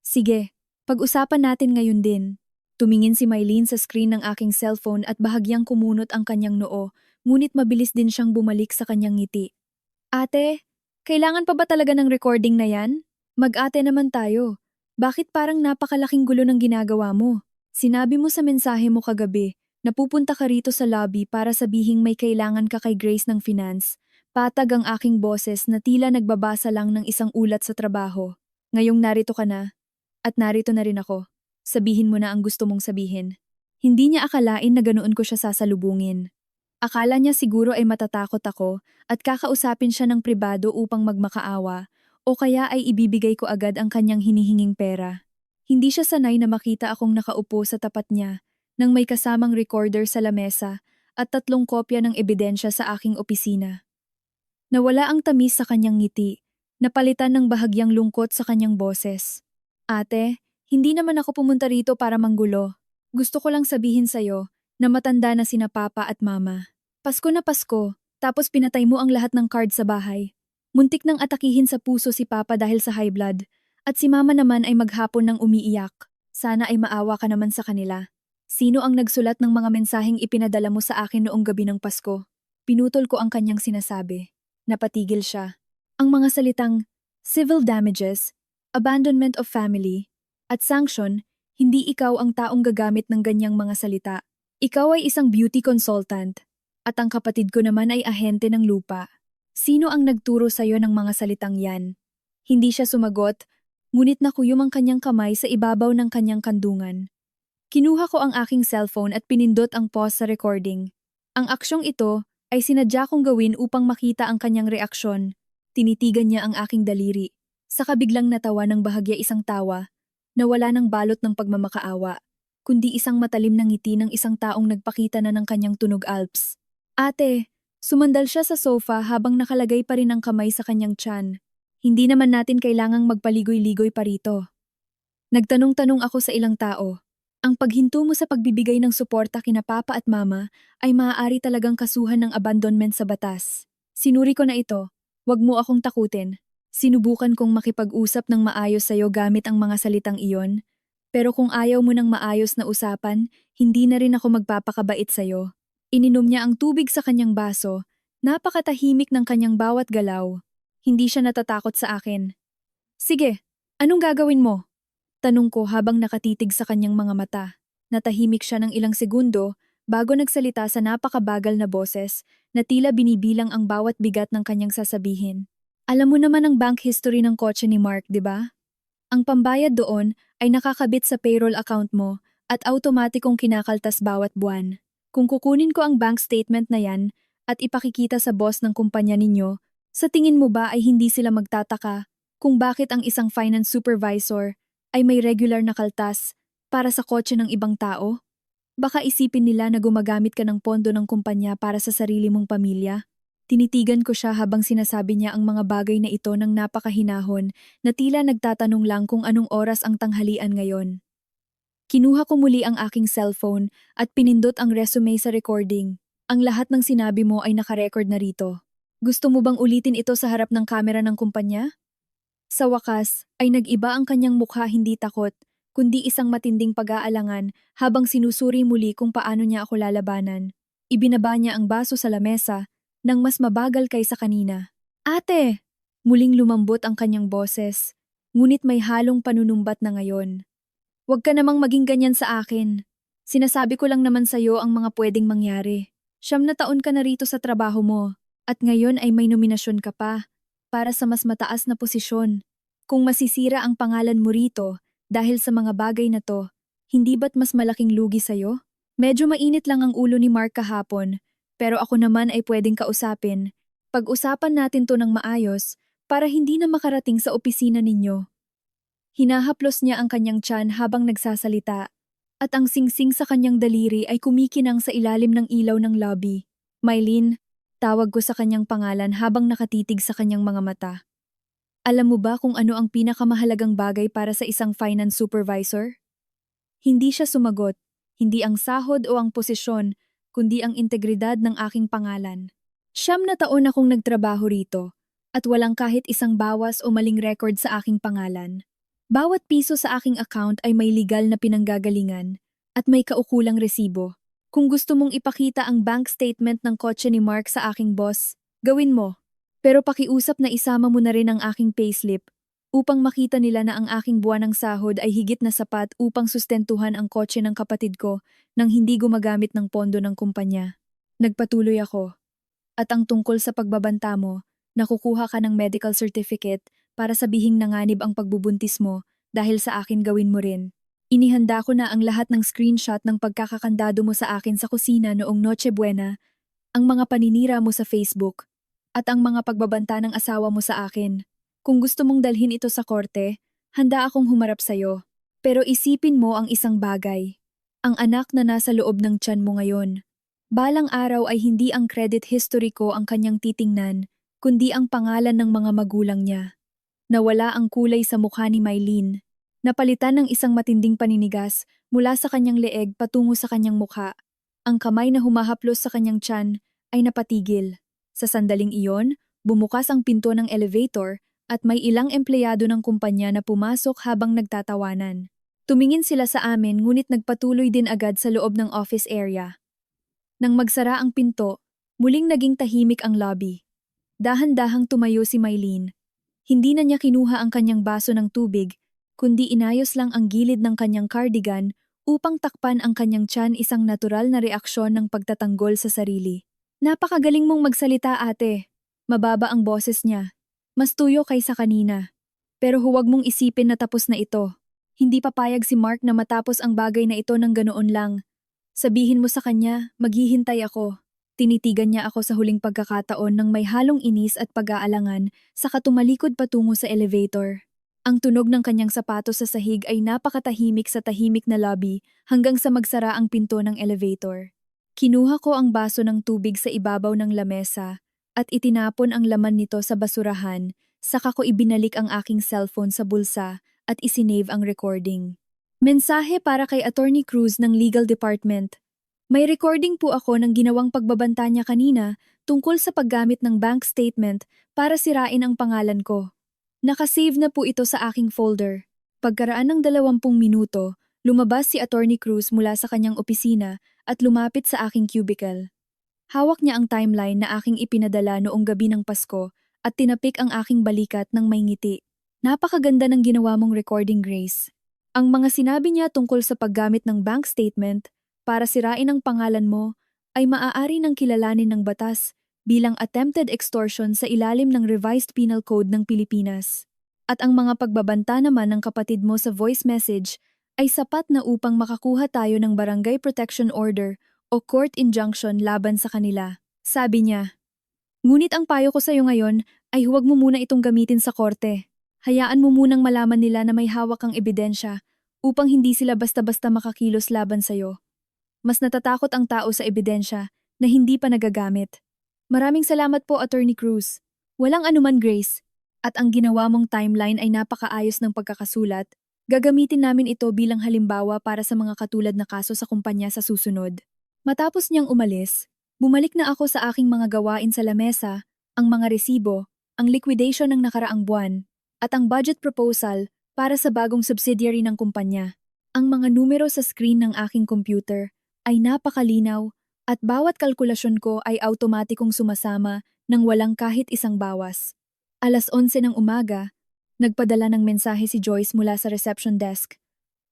Sige, pag-usapan natin ngayon din. Tumingin si Mylene sa screen ng aking cellphone at bahagyang kumunot ang kanyang noo, ngunit mabilis din siyang bumalik sa kanyang ngiti. Ate, kailangan pa ba talaga ng recording na yan? Mag-ate naman tayo. Bakit parang napakalaking gulo ng ginagawa mo? Sinabi mo sa mensahe mo kagabi, napupunta ka rito sa lobby para sabihing may kailangan ka kay Grace ng finance. Patag ang aking boses na tila nagbabasa lang ng isang ulat sa trabaho. Ngayong narito ka na, at narito na rin ako. Sabihin mo na ang gusto mong sabihin. Hindi niya akalain na ganoon ko siya sasalubungin. Akala niya siguro ay matatakot ako at kakausapin siya ng pribado upang magmakaawa o kaya ay ibibigay ko agad ang kanyang hinihinging pera. Hindi siya sanay na makita akong nakaupo sa tapat niya nang may kasamang recorder sa lamesa at 3 kopya ng ebidensya sa aking opisina. Nawala ang tamis sa kanyang ngiti, napalitan ng bahagyang lungkot sa kanyang boses. Ate, hindi naman ako pumunta rito para manggulo. Gusto ko lang sabihin sa'yo na matanda na sina Papa at Mama. Pasko na Pasko, tapos pinatay mo ang lahat ng card sa bahay. Muntik nang atakihin sa puso si Papa dahil sa high blood, at si Mama naman ay maghapon nang umiiyak. Sana ay maawa ka naman sa kanila. Sino ang nagsulat ng mga mensaheng ipinadala mo sa akin noong gabi ng Pasko? Pinutol ko ang kanyang sinasabi. Napatigil siya. Ang mga salitang civil damages, abandonment of family, at sanction, hindi ikaw ang taong gagamit ng ganyang mga salita. Ikaw ay isang beauty consultant, at ang kapatid ko naman ay ahente ng lupa. Sino ang nagturo sa'yo ng mga salitang yan? Hindi siya sumagot, ngunit nakuyom ang kanyang kamay sa ibabaw ng kanyang kandungan. Kinuha ko ang aking cellphone at pinindot ang pause sa recording. Ang aksyong ito ay sinadya kong gawin upang makita ang kanyang reaksyon. Tinitigan niya ang aking daliri. Saka biglang natawa ng bahagya, isang tawa na wala ng balot ng pagmamakaawa, kundi isang matalim na ngiti ng isang taong nagpakita na ng kanyang tunog Alps. Ate, sumandal siya sa sofa habang nakalagay pa rin ang kamay sa kanyang tiyan. Hindi naman natin kailangang magpaligoy-ligoy pa rito. Nagtanong-tanong ako sa ilang tao. Ang paghinto mo sa pagbibigay ng suporta kina Papa at Mama ay maaari talagang kasuhan ng abandonment sa batas. Sinuri ko na ito, wag mo akong takutin. Sinubukan kong makipag-usap ng maayos sa'yo gamit ang mga salitang iyon, pero kung ayaw mo ng maayos na usapan, hindi na rin ako magpapakabait sa'yo. Ininom niya ang tubig sa kanyang baso, napakatahimik ng kanyang bawat galaw. Hindi siya natatakot sa akin. Sige, anong gagawin mo? Tanong ko habang nakatitig sa kanyang mga mata. Natahimik siya ng ilang segundo bago nagsalita sa napakabagal na boses na tila binibilang ang bawat bigat ng kanyang sasabihin. Alam mo naman ang bank history ng kotse ni Mark, di ba? Ang pambayad doon ay nakakabit sa payroll account mo at automatikong kinakaltas bawat buwan. Kung kukunin ko ang bank statement na yan at ipakikita sa boss ng kumpanya ninyo, sa tingin mo ba ay hindi sila magtataka kung bakit ang isang finance supervisor ay may regular na kaltas para sa kotse ng ibang tao? Baka isipin nila na gumagamit ka ng pondo ng kumpanya para sa sarili mong pamilya. Tinitigan ko siya habang sinasabi niya ang mga bagay na ito ng napakahinahon na tila nagtatanong lang kung anong oras ang tanghalian ngayon. Kinuha ko muli ang aking cellphone at pinindot ang resume sa recording. Ang lahat ng sinabi mo ay nakarecord na rito. Gusto mo bang ulitin ito sa harap ng kamera ng kumpanya? Sa wakas, ay nag-iba ang kanyang mukha, hindi takot, kundi isang matinding pag-aalangan habang sinusuri muli kung paano niya ako lalabanan. Ibinaba niya ang baso sa lamesa nang mas mabagal kaysa kanina. Ate! Muling lumambot ang kanyang boses, ngunit may halong panunumbat na ngayon. Huwag ka namang maging ganyan sa akin. Sinasabi ko lang naman sa'yo ang mga pwedeng mangyari. 9 na taon ka na rito sa trabaho mo, at ngayon ay may nominasyon ka pa para sa mas mataas na posisyon. Kung masisira ang pangalan mo rito dahil sa mga bagay na to, hindi ba't mas malaking lugi sa'yo? Medyo mainit lang ang ulo ni Mark kahapon, pero ako naman ay pwedeng kausapin. Pag-usapan natin to ng maayos para hindi na makarating sa opisina ninyo. Hinahaplos niya ang kanyang tiyan habang nagsasalita, at ang singsing sa kanyang daliri ay kumikinang sa ilalim ng ilaw ng lobby. Mylene, tawag ko sa kanyang pangalan habang nakatitig sa kanyang mga mata. Alam mo ba kung ano ang pinakamahalagang bagay para sa isang finance supervisor? Hindi siya sumagot, hindi ang sahod o ang posisyon, kundi ang integridad ng aking pangalan. 9 na taon akong nagtrabaho rito, at walang kahit isang bawas o maling record sa aking pangalan. Bawat piso sa aking account ay may legal na pinanggagalingan at may kaukulang resibo. Kung gusto mong ipakita ang bank statement ng kotse ni Mark sa aking boss, gawin mo. Pero pakiusap na isama mo na rin ang aking payslip upang makita nila na ang aking buwanang sahod ay higit na sapat upang sustentuhan ang kotse ng kapatid ko nang hindi gumagamit ng pondo ng kumpanya. Nagpatuloy ako. At ang tungkol sa pagbabanta mo, nakukuha ka ng medical certificate para sabihing nanganib ang pagbubuntis mo dahil sa akin gawin mo rin. Inihanda ko na ang lahat ng screenshot ng pagkakakandado mo sa akin sa kusina noong Noche Buena, ang mga paninira mo sa Facebook, at ang mga pagbabanta ng asawa mo sa akin. Kung gusto mong dalhin ito sa korte, handa akong humarap sa'yo. Pero isipin mo ang isang bagay. Ang anak na nasa loob ng tiyan mo ngayon. Balang araw ay hindi ang credit history ko ang kanyang titingnan, kundi ang pangalan ng mga magulang niya. Nawala ang kulay sa mukha ni Mylene. Napalitan ng isang matinding paninigas mula sa kanyang leeg patungo sa kanyang mukha. Ang kamay na humahaplos sa kanyang tiyan ay napatigil. Sa sandaling iyon, bumukas ang pinto ng elevator at may ilang empleyado ng kumpanya na pumasok habang nagtatawanan. Tumingin sila sa amin ngunit nagpatuloy din agad sa loob ng office area. Nang magsara ang pinto, muling naging tahimik ang lobby. Dahan-dahang tumayo si Mylene. Hindi na niya kinuha ang kanyang baso ng tubig, kundi inayos lang ang gilid ng kanyang cardigan upang takpan ang kanyang tiyan, isang natural na reaksyon ng pagtatanggol sa sarili. Napakagaling mong magsalita, ate. Mababa ang boses niya. Mas tuyo kaysa kanina. Pero huwag mong isipin na tapos na ito. Hindi papayag si Mark na matapos ang bagay na ito ng ganoon lang. Sabihin mo sa kanya, maghihintay ako. Tinitigan niya ako sa huling pagkakataon ng may halong inis at pag-aalangan saka tumalikod patungo sa elevator. Ang tunog ng kanyang sapatos sa sahig ay napakatahimik sa tahimik na lobby hanggang sa magsara ang pinto ng elevator. Kinuha ko ang baso ng tubig sa ibabaw ng lamesa at itinapon ang laman nito sa basurahan, saka ko ibinalik ang aking cellphone sa bulsa at isinave ang recording. Mensahe para kay Attorney Cruz ng Legal Department. May recording po ako ng ginawang pagbabanta niya kanina tungkol sa paggamit ng bank statement para sirain ang pangalan ko. Nakasave na po ito sa aking folder. Pagkaraan ng 20 minuto, lumabas si Attorney Cruz mula sa kanyang opisina at lumapit sa aking cubicle. Hawak niya ang timeline na aking ipinadala noong gabi ng Pasko at tinapik ang aking balikat ng may ngiti. Napakaganda ng ginawa mong recording, Grace. Ang mga sinabi niya tungkol sa paggamit ng bank statement para sirain ang pangalan mo ay maaari ng kilalanin ng batas bilang attempted extortion sa ilalim ng Revised Penal Code ng Pilipinas. At ang mga pagbabanta naman ng kapatid mo sa voice message ay sapat na upang makakuha tayo ng Barangay Protection Order o Court Injunction laban sa kanila. Sabi niya, ngunit ang payo ko sa iyo ngayon ay huwag mo muna itong gamitin sa korte. Hayaan mo munang malaman nila na may hawak kang ebidensya upang hindi sila basta-basta makakilos laban sa iyo. Mas natatakot ang tao sa ebidensya na hindi pa nagagamit. Maraming salamat po, Attorney Cruz. Walang anuman, Grace. At ang ginawa mong timeline ay napakaayos ng pagkakasulat. Gagamitin namin ito bilang halimbawa para sa mga katulad na kaso sa kumpanya sa susunod. Matapos niyang umalis, bumalik na ako sa aking mga gawain sa lamesa, ang mga resibo, ang liquidation ng nakaraang buwan, at ang budget proposal para sa bagong subsidiary ng kumpanya. Ang mga numero sa screen ng aking computer ay napakalinaw at bawat kalkulasyon ko ay automatikong sumasama nang walang kahit isang bawas. 11:00 ng umaga, nagpadala ng mensahe si Joyce mula sa reception desk.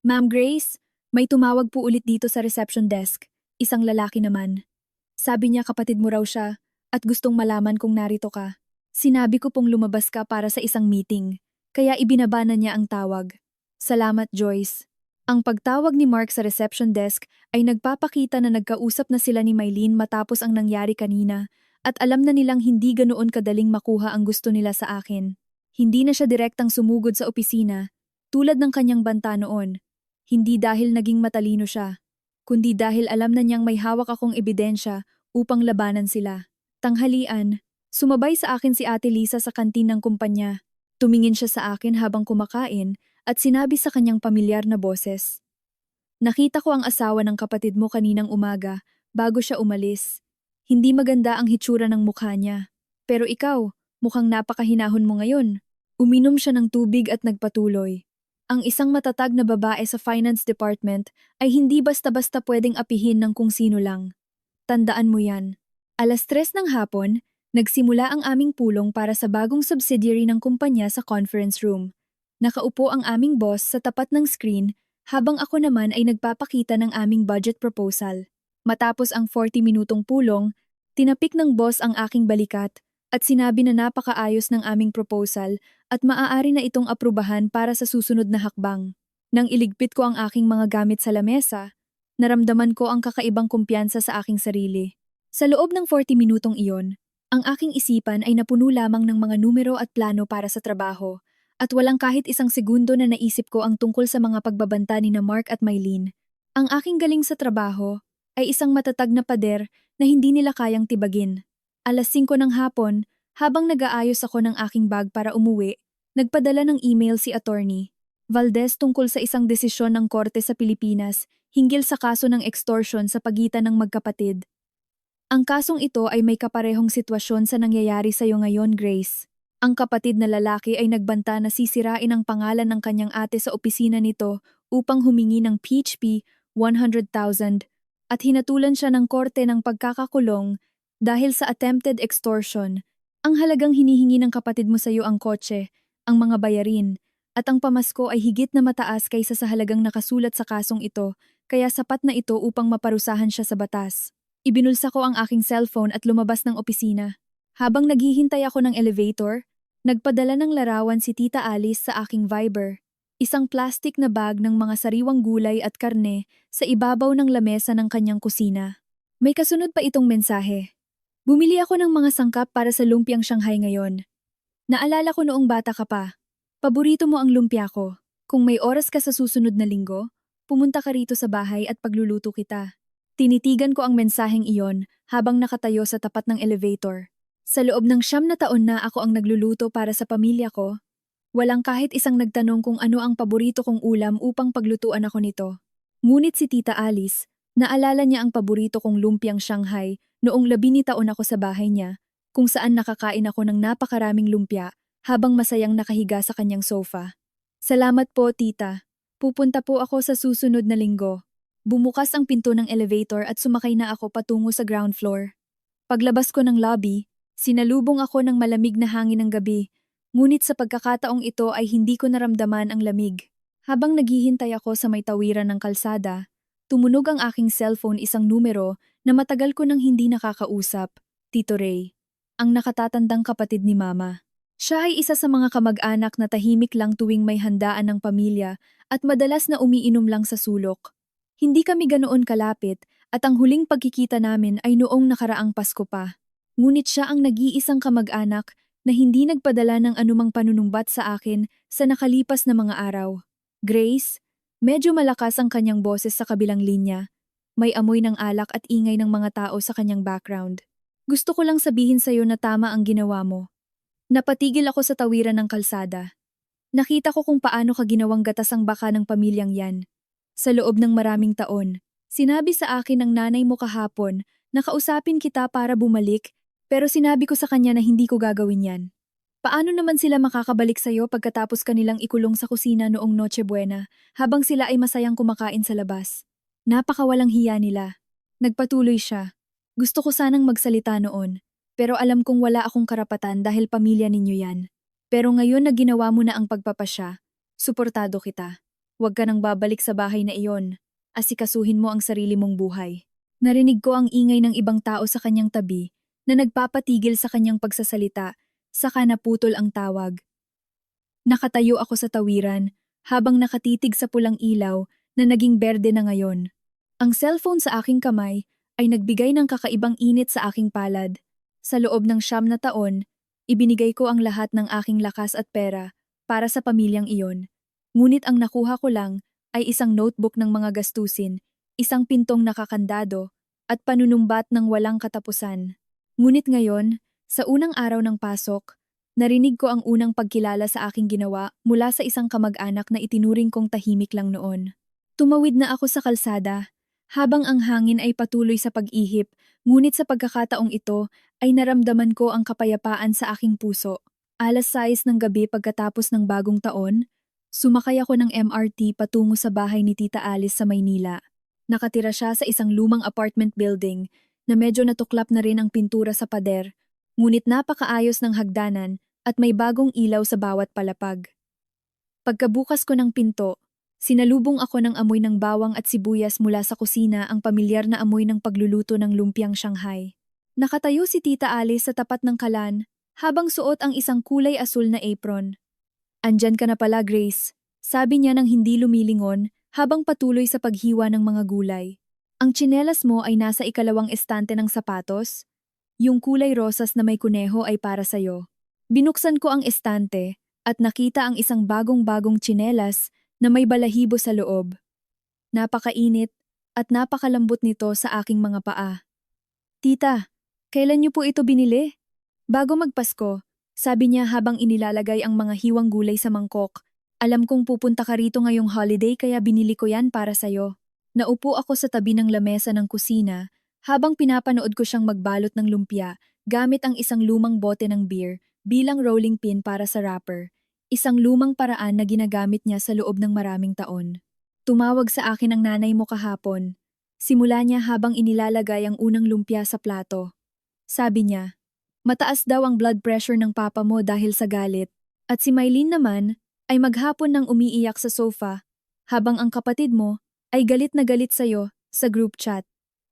Ma'am Grace, may tumawag po ulit dito sa reception desk, isang lalaki naman. Sabi niya kapatid mo raw siya at gustong malaman kung narito ka. Sinabi ko pong lumabas ka para sa isang meeting, kaya ibinaba na niya ang tawag. Salamat, Joyce. Ang pagtawag ni Mark sa reception desk ay nagpapakita na nagkausap na sila ni Mylene matapos ang nangyari kanina at alam na nilang hindi ganoon kadaling makuha ang gusto nila sa akin. Hindi na siya direktang sumugod sa opisina, tulad ng kanyang banta noon. Hindi dahil naging matalino siya, kundi dahil alam na niyang may hawak akong ebidensya upang labanan sila. Tanghalian, sumabay sa akin si Ate Lisa sa kantin ng kumpanya. Tumingin siya sa akin habang kumakain at sinabi sa kanyang pamilyar na boses. Nakita ko ang asawa ng kapatid mo kaninang umaga bago siya umalis. Hindi maganda ang hitsura ng mukha niya. Pero ikaw, mukhang napakahinahon mo ngayon. Uminom siya ng tubig at nagpatuloy. Ang isang matatag na babae sa finance department ay hindi basta-basta pwedeng apihin ng kung sino lang. Tandaan mo yan. 3:00 ng hapon, nagsimula ang aming pulong para sa bagong subsidiary ng kumpanya sa conference room. Nakaupo ang aming boss sa tapat ng screen habang ako naman ay nagpapakita ng aming budget proposal. Matapos ang 40-minutong pulong, tinapik ng boss ang aking balikat at sinabi na napakaayos ng aming proposal at maaari na itong aprubahan para sa susunod na hakbang. Nang iligpit ko ang aking mga gamit sa lamesa, naramdaman ko ang kakaibang kumpiyansa sa aking sarili. Sa loob ng 40 minutong iyon, ang aking isipan ay napuno lamang ng mga numero at plano para sa trabaho at walang kahit isang segundo na naisip ko ang tungkol sa mga pagbabanta ni na Mark at Mylene. Ang aking galing sa trabaho ay isang matatag na pader na hindi nila kayang tibagin. 5:00 ng hapon, habang nag-aayos ako ng aking bag para umuwi, nagpadala ng email si Attorney Valdez tungkol sa isang desisyon ng korte sa Pilipinas hinggil sa kaso ng extortion sa pagitan ng magkapatid. Ang kasong ito ay may kaparehong sitwasyon sa nangyayari sa iyo ngayon, Grace. Ang kapatid na lalaki ay nagbanta na sisirain ang pangalan ng kanyang ate sa opisina nito upang humingi ng PHP 100,000 at hinatulan siya ng korte ng pagkakakulong dahil sa attempted extortion. Ang halagang hinihingi ng kapatid mo sa iyo ang kotse, ang mga bayarin, at ang pamasko ay higit na mataas kaysa sa halagang nakasulat sa kasong ito, kaya sapat na ito upang maparusahan siya sa batas. Ibinulsa ko ang aking cellphone at lumabas ng opisina. Habang naghihintay ako ng elevator, nagpadala ng larawan si Tita Alice sa aking Viber. Isang plastic na bag ng mga sariwang gulay at karne sa ibabaw ng lamesa ng kanyang kusina. May kasunod pa itong mensahe. Bumili ako ng mga sangkap para sa lumpiang Shanghai ngayon. Naalala ko noong bata ka pa. Paborito mo ang lumpia ko. Kung may oras ka sa susunod na linggo, pumunta ka rito sa bahay at pagluluto kita. Tinitigan ko ang mensaheng iyon habang nakatayo sa tapat ng elevator. Sa loob ng 9 na taon na ako ang nagluluto para sa pamilya ko, walang kahit isang nagtanong kung ano ang paborito kong ulam upang paglutuan ako nito. Ngunit si Tita Alice, naalala niya ang paborito kong lumpiang Shanghai noong 12 taon ako sa bahay niya, kung saan nakakain ako ng napakaraming lumpia habang masayang nakahiga sa kanyang sofa. Salamat po, Tita. Pupunta po ako sa susunod na linggo. Bumukas ang pinto ng elevator at sumakay na ako patungo sa ground floor. Paglabas ko ng lobby, sinalubong ako ng malamig na hangin ng gabi. Ngunit sa pagkakataong ito ay hindi ko naramdaman ang lamig. Habang naghihintay ako sa may tawiran ng kalsada, tumunog ang aking cellphone, isang numero na matagal ko nang hindi nakakausap, Tito Ray, ang nakatatandang kapatid ni Mama. Siya ay isa sa mga kamag-anak na tahimik lang tuwing may handaan ng pamilya at madalas na umiinom lang sa sulok. Hindi kami ganoon kalapit at ang huling pagkikita namin ay noong nakaraang Pasko pa. Ngunit siya ang nag-iisang kamag-anak na hindi nagpadala ng anumang panunumbat sa akin sa nakalipas na mga araw. Grace, medyo malakas ang kanyang boses sa kabilang linya. May amoy ng alak at ingay ng mga tao sa kanyang background. Gusto ko lang sabihin sa'yo na tama ang ginawa mo. Napatigil ako sa tawiran ng kalsada. Nakita ko kung paano ka ginawang gatas ang baka ng pamilyang yan. Sa loob ng maraming taon, sinabi sa akin ng nanay mo kahapon na kausapin kita para bumalik, pero sinabi ko sa kanya na hindi ko gagawin yan. Paano naman sila makakabalik sa'yo pagkatapos kanilang ikulong sa kusina noong Noche Buena habang sila ay masayang kumakain sa labas? Napakawalang hiya nila. Nagpatuloy siya. Gusto ko sanang magsalita noon, pero alam kong wala akong karapatan dahil pamilya ninyo yan. Pero ngayon na ginawa mo na ang pagpapasya, suportado kita. Huwag ka nang babalik sa bahay na iyon. Asikasuhin mo ang sarili mong buhay. Narinig ko ang ingay ng ibang tao sa kanyang tabi na nagpapatigil sa kanyang pagsasalita. Saka naputol ang tawag. Nakatayo ako sa tawiran habang nakatitig sa pulang ilaw na naging berde na ngayon. Ang cellphone sa aking kamay ay nagbigay ng kakaibang init sa aking palad. Sa loob ng 9 na taon, ibinigay ko ang lahat ng aking lakas at pera para sa pamilyang iyon. Ngunit ang nakuha ko lang ay isang notebook ng mga gastusin, isang pintong nakakandado, at panunumbat ng walang katapusan. Ngunit ngayon, sa unang araw ng pasok, narinig ko ang unang pagkilala sa aking ginawa mula sa isang kamag-anak na itinuring kong tahimik lang noon. Tumawid na ako sa kalsada, habang ang hangin ay patuloy sa pag-ihip, ngunit sa pagkakataong ito ay naramdaman ko ang kapayapaan sa aking puso. 6:00 ng gabi pagkatapos ng bagong taon, sumakay ako ng MRT patungo sa bahay ni Tita Alice sa Maynila. Nakatira siya sa isang lumang apartment building na medyo natuklap na rin ang pintura sa pader, ngunit napakaayos ng hagdanan at may bagong ilaw sa bawat palapag. Pagkabukas ko ng pinto, sinalubong ako ng amoy ng bawang at sibuyas mula sa kusina, ang pamilyar na amoy ng pagluluto ng lumpiang Shanghai. Nakatayo si Tita Alice sa tapat ng kalan habang suot ang isang kulay asul na apron. "Andyan ka na pala, Grace," sabi niya nang hindi lumilingon habang patuloy sa paghiwa ng mga gulay. "Ang tsinelas mo ay nasa ikalawang estante ng sapatos? Yung kulay rosas na may kuneho ay para sa'yo." Binuksan ko ang estante at nakita ang isang bagong-bagong tsinelas na may balahibo sa loob. Napakainit at napakalambot nito sa aking mga paa. "Tita, kailan niyo po ito binili?" "Bago magpasko," sabi niya habang inilalagay ang mga hiwang gulay sa mangkok. "Alam kong pupunta ka rito ngayong holiday kaya binili ko yan para sa'yo." Naupo ako sa tabi ng lamesa ng kusina habang pinapanood ko siyang magbalot ng lumpia gamit ang isang lumang bote ng beer bilang rolling pin para sa wrapper, isang lumang paraan na ginagamit niya sa loob ng maraming taon. "Tumawag sa akin ang nanay mo kahapon." Simula niya habang inilalagay ang unang lumpia sa plato. Sabi niya, mataas daw ang blood pressure ng papa mo dahil sa galit, at si Mylene naman ay maghapon nang umiiyak sa sofa, habang ang kapatid mo ay galit na galit sa'yo sa group chat.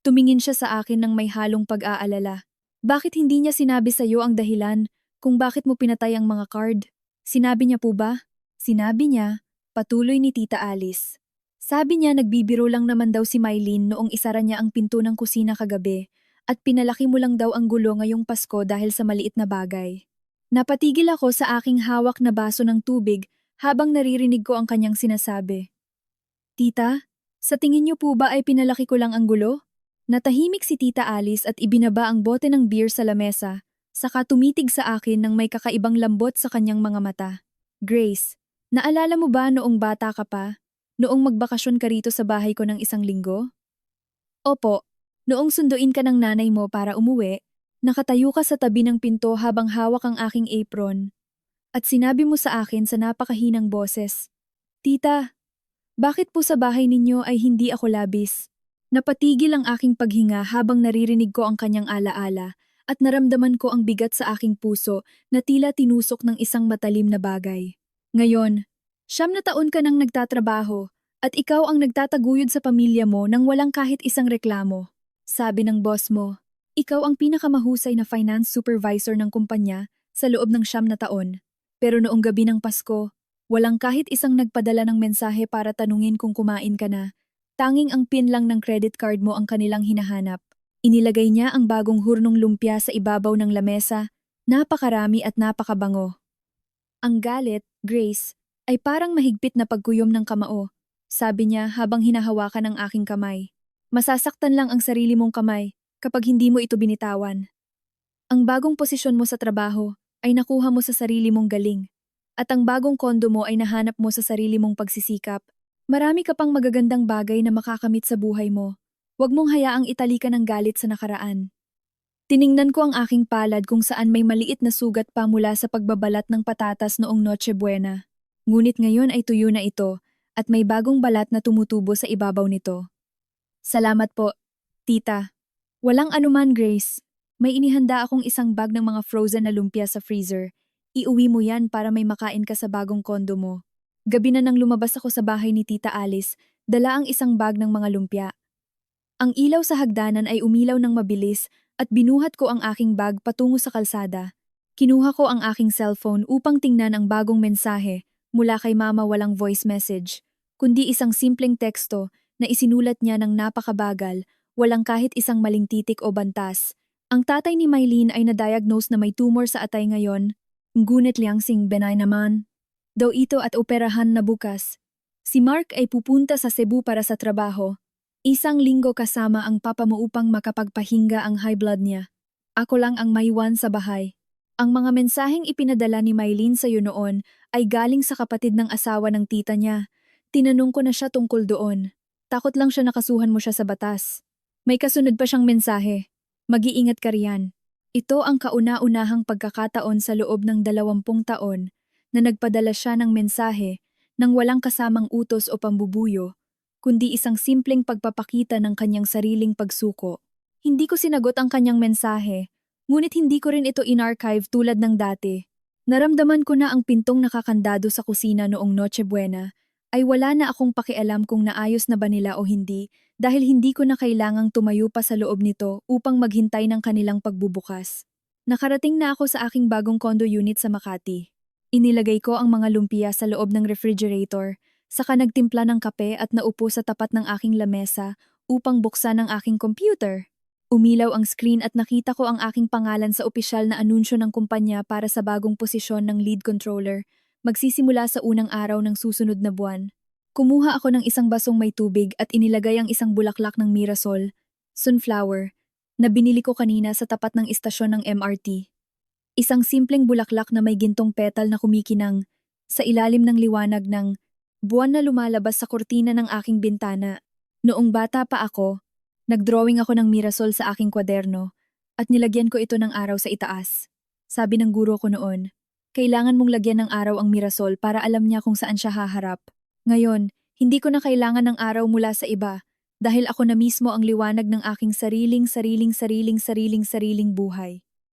Tumingin siya sa akin ng may halong pag-aalala. "Bakit hindi niya sinabi sa'yo ang dahilan kung bakit mo pinatay ang mga card?" "Sinabi niya po ba?" "Sinabi niya," patuloy ni Tita Alice. "Sabi niya nagbibiro lang naman daw si Mylene noong isara niya ang pinto ng kusina kagabi at pinalaki mo lang daw ang gulo ngayong Pasko dahil sa maliit na bagay." Napatigil ako sa aking hawak na baso ng tubig habang naririnig ko ang kanyang sinasabi. "Tita, sa tingin niyo po ba ay pinalaki ko lang ang gulo?" Natahimik si Tita Alice at ibinaba ang bote ng beer sa lamesa, saka tumitig sa akin ng may kakaibang lambot sa kanyang mga mata. "Grace, naalala mo ba noong bata ka pa? Noong magbakasyon ka rito sa bahay ko ng 1 linggo?" "Opo, noong sunduin ka ng nanay mo para umuwi, nakatayo ka sa tabi ng pinto habang hawak ang aking apron. At sinabi mo sa akin sa napakahinang boses, 'Tita, bakit po sa bahay ninyo ay hindi ako labis?'" Napatigil ang aking paghinga habang naririnig ko ang kanyang alaala at naramdaman ko ang bigat sa aking puso na tila tinusok ng isang matalim na bagay. Ngayon, 7 na taon ka nang nagtatrabaho at ikaw ang nagtataguyod sa pamilya mo nang walang kahit isang reklamo. Sabi ng boss mo, ikaw ang pinakamahusay na finance supervisor ng kumpanya sa loob ng 7 na taon. Pero noong gabi ng Pasko, walang kahit isang nagpadala ng mensahe para tanungin kung kumain ka na. Tanging ang pin lang ng credit card mo ang kanilang hinahanap. Inilagay niya ang bagong hurnong lumpia sa ibabaw ng lamesa, napakarami at napakabango. Ang galit, Grace, ay parang mahigpit na pagkuyom ng kamao. Sabi niya habang hinahawakan ang aking kamay. Masasaktan lang ang sarili mong kamay kapag hindi mo ito binitawan. Ang bagong posisyon mo sa trabaho ay nakuha mo sa sarili mong galing. At ang bagong kondo mo ay nahanap mo sa sarili mong pagsisikap. Marami ka pang magagandang bagay na makakamit sa buhay mo. Huwag mong hayaang itali ka ng galit sa nakaraan. Tiningnan ko ang aking palad kung saan may maliit na sugat pa mula sa pagbabalat ng patatas noong Noche Buena. Ngunit ngayon ay tuyo na ito at may bagong balat na tumutubo sa ibabaw nito. Salamat po, tita. Walang anuman, Grace. May inihanda akong isang bag ng mga frozen na lumpia sa freezer. Iuwi mo yan para may makain ka sa bagong kondo mo. Gabi na nang lumabas ako sa bahay ni Tita Alice, dala ang isang bag ng mga lumpia. Ang ilaw sa hagdanan ay umilaw ng mabilis at binuhat ko ang aking bag patungo sa kalsada. Kinuha ko ang aking cellphone upang tingnan ang bagong mensahe mula kay mama, walang voice message, kundi isang simpleng teksto na isinulat niya ng napakabagal, walang kahit isang maling titik o bantas. Ang tatay ni Mylene ay na-diagnose na may tumor sa atay ngayon, ngunit liangsing benign naman. Daw ito at operahan na bukas. Si Mark ay pupunta sa Cebu para sa trabaho. 1 linggo kasama ang papa mo upang makapagpahinga ang high blood niya. Ako lang ang maiwan sa bahay. Ang mga mensaheng ipinadala ni Mylene sa iyo noon ay galing sa kapatid ng asawa ng tita niya. Tinanong ko na siya tungkol doon. Takot lang siya nakasuhan mo siya sa batas. May kasunod pa siyang mensahe. Mag-iingat ka riyan. Ito ang kauna-unahang pagkakataon sa loob ng 20 taon na nagpadala siya ng mensahe nang walang kasamang utos o pambubuyo, kundi isang simpleng pagpapakita ng kanyang sariling pagsuko. Hindi ko sinagot ang kanyang mensahe, ngunit hindi ko rin ito in-archive tulad ng dati. Naramdaman ko na ang pintong nakakandado sa kusina noong Noche Buena ay wala na akong pakialam kung naayos na ba nila o hindi dahil hindi ko na kailangang tumayo pa sa loob nito upang maghintay ng kanilang pagbubukas. Nakarating na ako sa aking bagong condo unit sa Makati. Inilagay ko ang mga lumpia sa loob ng refrigerator, saka nagtimpla ng kape at naupo sa tapat ng aking lamesa upang buksan ang aking computer. Umilaw ang screen at nakita ko ang aking pangalan sa opisyal na anunsyo ng kumpanya para sa bagong posisyon ng lead controller, magsisimula sa unang araw ng susunod na buwan. Kumuha ako ng isang basong may tubig at inilagay ang isang bulaklak ng mirasol, sunflower, na binili ko kanina sa tapat ng istasyon ng MRT. Isang simpleng bulaklak na may gintong petal na kumikinang sa ilalim ng liwanag ng buwan na lumalabas sa kurtina ng aking bintana. Noong bata pa ako, nagdrawing ako ng mirasol sa aking kwaderno at nilagyan ko ito ng araw sa itaas. Sabi ng guro ko noon, kailangan mong lagyan ng araw ang mirasol para alam niya kung saan siya haharap. Ngayon, hindi ko na kailangan ng araw mula sa iba dahil ako na mismo ang liwanag ng aking sariling buhay.